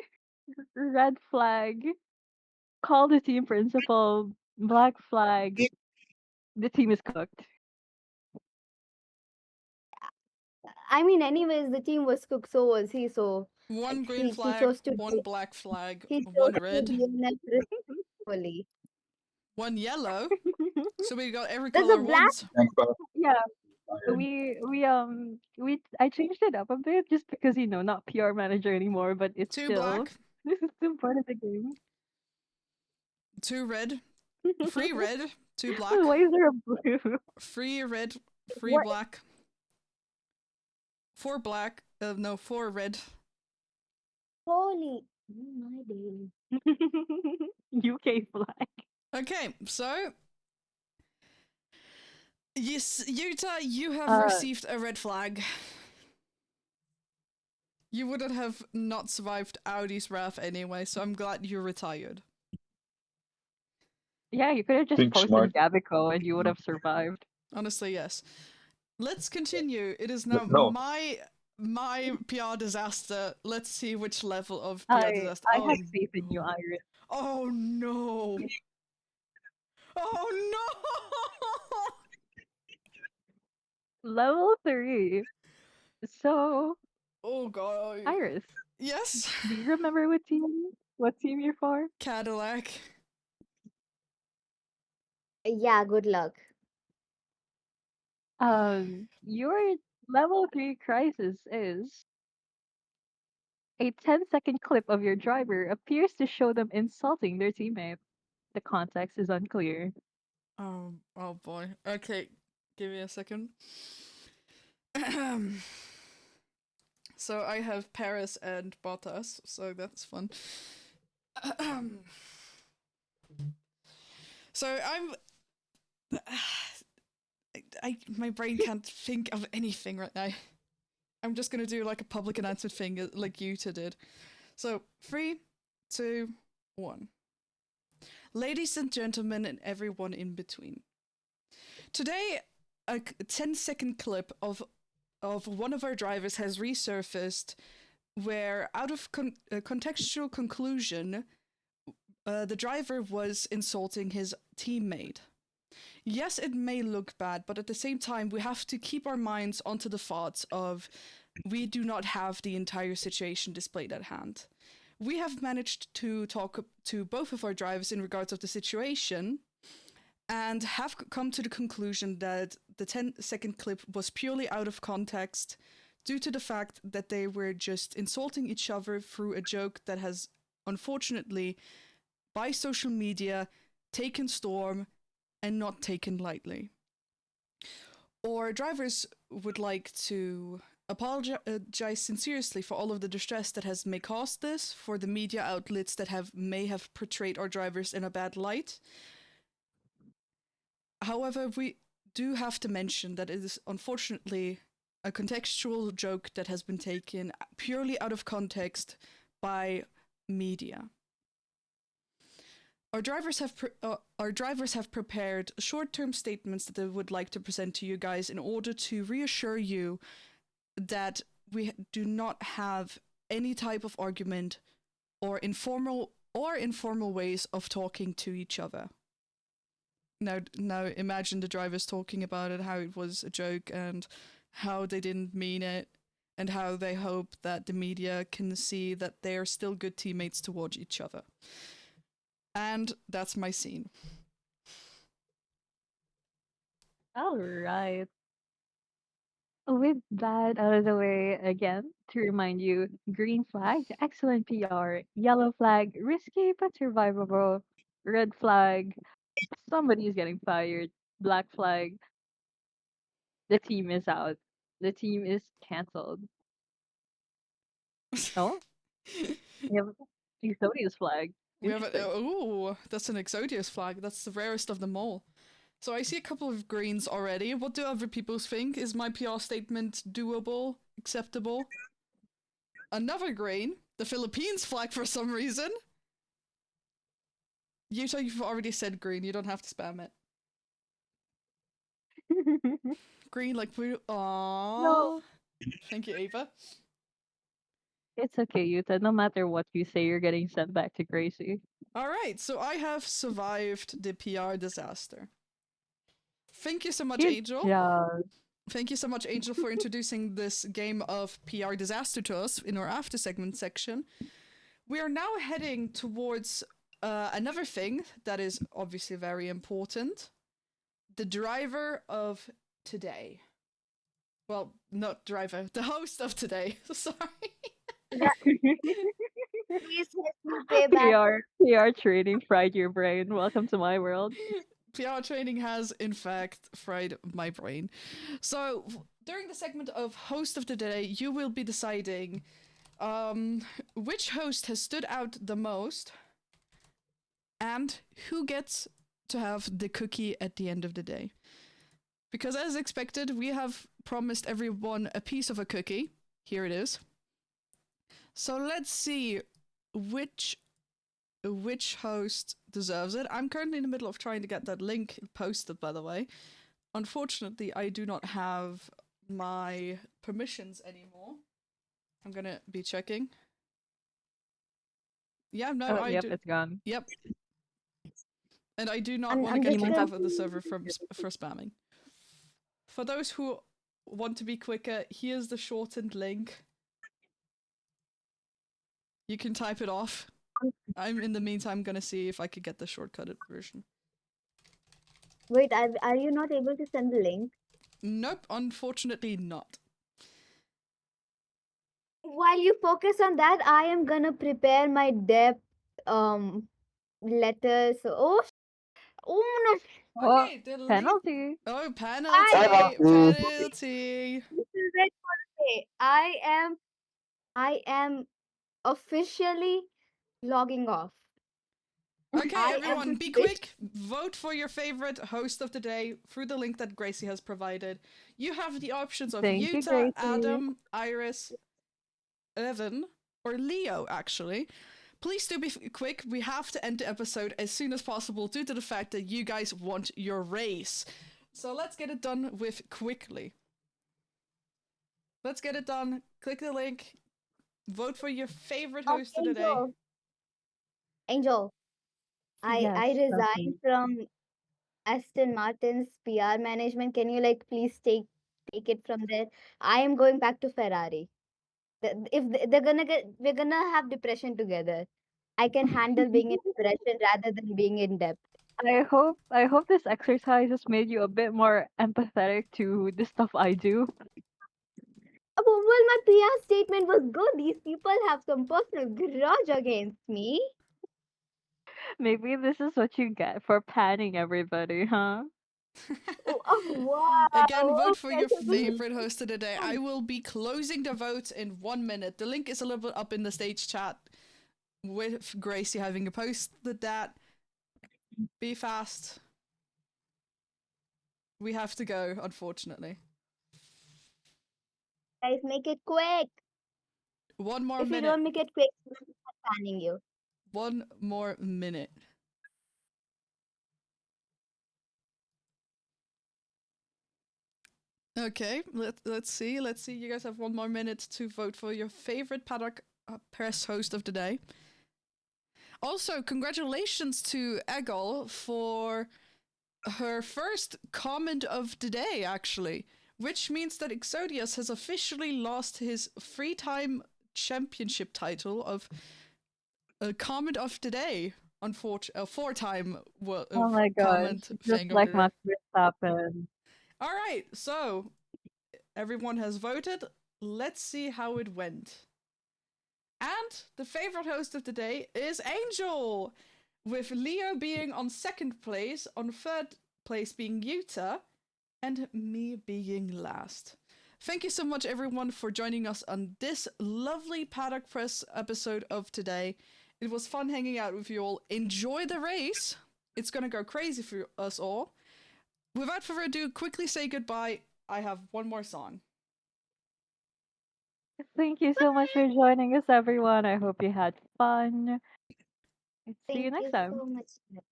Speaker 4: Red flag, call the team principal. Black flag, the team is cooked.
Speaker 2: I mean, anyways, the team was cooked, so was he. So,
Speaker 1: One
Speaker 2: like,
Speaker 1: green
Speaker 2: he
Speaker 1: flag,
Speaker 2: chose to
Speaker 1: one black flag,
Speaker 2: he
Speaker 1: one
Speaker 2: chose to
Speaker 1: red,
Speaker 2: DNF respectfully.
Speaker 1: one yellow. So we got every
Speaker 2: There's a
Speaker 1: color
Speaker 2: black.
Speaker 1: once.
Speaker 3: Thanks, Bob.
Speaker 4: Yeah,
Speaker 3: Fired.
Speaker 4: we I changed it up a bit just because not PR manager anymore, but it's
Speaker 1: Two
Speaker 4: still
Speaker 1: black,
Speaker 4: this is still part of the game.
Speaker 1: two red, three red, two black,
Speaker 4: Why is there a blue?
Speaker 1: three red, three
Speaker 2: What?
Speaker 1: black, four black, no, four red.
Speaker 2: Holy. Oh my days.
Speaker 4: UK flag.
Speaker 1: Okay, so yes, Utah, you have
Speaker 4: Uh,
Speaker 1: received a red flag. You wouldn't have not survived Audi's wrath anyway, so I'm glad you retired.
Speaker 4: yeah, you could have just
Speaker 3: Think smart.
Speaker 4: posted Gabico and you would have survived.
Speaker 1: Honestly, yes. Let's continue. It is
Speaker 3: But
Speaker 1: now
Speaker 3: no,
Speaker 1: my PR disaster. Let's see which level of PR
Speaker 4: I
Speaker 1: disaster.
Speaker 4: I
Speaker 1: Oh
Speaker 4: have faith in you,
Speaker 1: no.
Speaker 4: Iris.
Speaker 1: Oh no. Oh no.
Speaker 4: Level 3. So,
Speaker 1: Oh god.
Speaker 4: Iris,
Speaker 1: Yes.
Speaker 4: do you remember what team you're for?
Speaker 1: Cadillac.
Speaker 2: Yeah, good luck.
Speaker 4: Your level 3 crisis is a 10-second clip of your driver appears to show them insulting their teammate. The context is unclear.
Speaker 1: Oh boy. Okay, give me a second. So I have Paris and Bottas, so that's fun. So my brain can't think of anything right now. I'm just gonna do like a public announcement thing like Yuta did. So 3, 2, 1. Ladies and gentlemen and everyone in between. Today, a 10-second clip of one of our drivers has resurfaced where, out of contextual conclusion, the driver was insulting his teammate. Yes, it may look bad, but at the same time, we have to keep our minds onto the thoughts of we do not have the entire situation displayed at hand. We have managed to talk to both of our drivers in regards of the situation and have come to the conclusion that the 10-second clip was purely out of context due to the fact that they were just insulting each other through a joke that has, unfortunately, by social media, taken storm and not taken lightly. Or drivers would like to apologize sincerely for all of the distress that has may caused this, for the media outlets that may have portrayed our drivers in a bad light. However, we do have to mention that it is unfortunately a contextual joke that has been taken purely out of context by media. Our drivers have prepared short-term statements that they would like to present to you guys in order to reassure you that we do not have any type of argument or informal ways of talking to each other. Now imagine the drivers talking about it, how it was a joke and how they didn't mean it, and how they hope that the media can see that they are still good teammates towards each other. And that's my scene.
Speaker 4: All right. With that out of the way again, to remind you, green flag, excellent PR. Yellow flag, risky but survivable. Red flag, somebody is getting fired. Black flag, the team is out. The team is canceled. Oh, we have Exodius flag.
Speaker 1: We have
Speaker 4: Interesting.
Speaker 1: that's an Exodius flag. That's the rarest of them all. So I see a couple of greens already. What do other people think? Is my PR statement doable, acceptable? Another green, the Philippines flag for some reason. Utah, you've already said green. You don't have to spam it. Green, like we.
Speaker 4: No,
Speaker 1: Aww. Thank you, Ava.
Speaker 4: it's okay, Yuta. No matter what you say, you're getting sent back to Gracie.
Speaker 1: All right, so I have survived the PR disaster. Thank you so much,
Speaker 4: Good
Speaker 1: Angel.
Speaker 4: job.
Speaker 1: Thank you so much, Angel, for introducing this game of PR disaster to us in our after segment section. We are now heading towards another thing that is obviously very important. The driver of today. Well, not driver, the host of today. Sorry.
Speaker 2: Please let me pay back.
Speaker 4: PR training fried your brain. Welcome to my world.
Speaker 1: PR training has, in fact, fried my brain. So, during the segment of host of the day, you will be deciding which host has stood out the most and who gets to have the cookie at the end of the day. Because as expected, we have promised everyone a piece of a cookie. Here it is. So let's see which host deserves it. I'm currently in the middle of trying to get that link posted, by the way. Unfortunately, I do not have my permissions anymore. I'm gonna be checking. Yeah, no,
Speaker 4: Oh,
Speaker 1: I
Speaker 4: yep,
Speaker 1: do.
Speaker 4: it's gone.
Speaker 1: Yep. And I do not
Speaker 2: I'm,
Speaker 1: want to
Speaker 2: I'm
Speaker 1: get
Speaker 2: just
Speaker 1: kicked
Speaker 2: gonna.
Speaker 1: off of the server for spamming. For those who want to be quicker, here's the shortened link. You can type it off. I'm in the meantime gonna see if I could get the shortcutted version.
Speaker 2: Wait, are you not able to send the link?
Speaker 1: Nope, unfortunately not.
Speaker 2: While you focus on that, I am gonna prepare my depth um letters. Oh no!
Speaker 4: Oh,
Speaker 1: Okay, the link.
Speaker 4: penalty.
Speaker 1: Oh,
Speaker 2: I
Speaker 1: penalty! Penalty!
Speaker 2: this is it for the day. I am officially logging off.
Speaker 1: Okay,
Speaker 2: I am
Speaker 1: everyone, be quick. Vote for your favorite host of the day through the link that Gracie has provided. You have the options of
Speaker 4: Thank you,
Speaker 1: Utah,
Speaker 4: Gracie.
Speaker 1: Adam, Iris, Evan, or Leo, actually. Please do be quick. We have to end the episode as soon as possible due to the fact that you guys want your race. So let's get it done with quickly. Let's get it done. Click the link. Vote for your favorite host of the day.
Speaker 2: Angel,
Speaker 4: Yes,
Speaker 2: I resigned
Speaker 4: Sophie.
Speaker 2: from Aston Martin's PR management. Can you like please take it from there? I am going back to Ferrari. If they're gonna we're gonna have depression together. I can handle being in depression rather than being in debt.
Speaker 4: I hope this exercise has made you a bit more empathetic to the stuff I do.
Speaker 2: Well, my PR statement was good. These people have some personal grudge against me.
Speaker 4: Maybe this is what you get for panning everybody, huh?
Speaker 1: Again,
Speaker 2: Wow.
Speaker 1: vote for your
Speaker 2: Okay.
Speaker 1: favorite host of the day. I will be closing the vote in 1 minute. The link is a little bit up in the stage chat with Gracie having posted that. Be fast. We have to go, unfortunately.
Speaker 2: Guys, make it quick.
Speaker 1: 1 more
Speaker 2: If you
Speaker 1: minute.
Speaker 2: don't make it quick, I'm banning you.
Speaker 1: 1 more minute. Okay, let's see. Let's see. You guys have 1 more minute to vote for your favorite Paddock Press host of the day. Also, congratulations to Egol for her first comment of the day, actually, which means that Exodius has officially lost his free time championship title of a comment of the day. Unfortunately, a four-time
Speaker 4: Oh my gosh,
Speaker 1: comment
Speaker 4: just
Speaker 1: thing of
Speaker 4: like
Speaker 1: the day.
Speaker 4: Max Verstappen.
Speaker 1: All right, so everyone has voted. Let's see how it went. And the favorite host of the day is Angel, with Leo being on second place, on third place being Utah, and me being last. Thank you so much, everyone, for joining us on this lovely Paddock Press episode of today. It was fun hanging out with you all. Enjoy the race. It's going to go crazy for us all. Without further ado, quickly say goodbye. I have one more song.
Speaker 4: Thank you so much for joining us, everyone. I hope you had fun. See you
Speaker 2: Thank
Speaker 4: next
Speaker 2: you
Speaker 4: time.
Speaker 2: so much.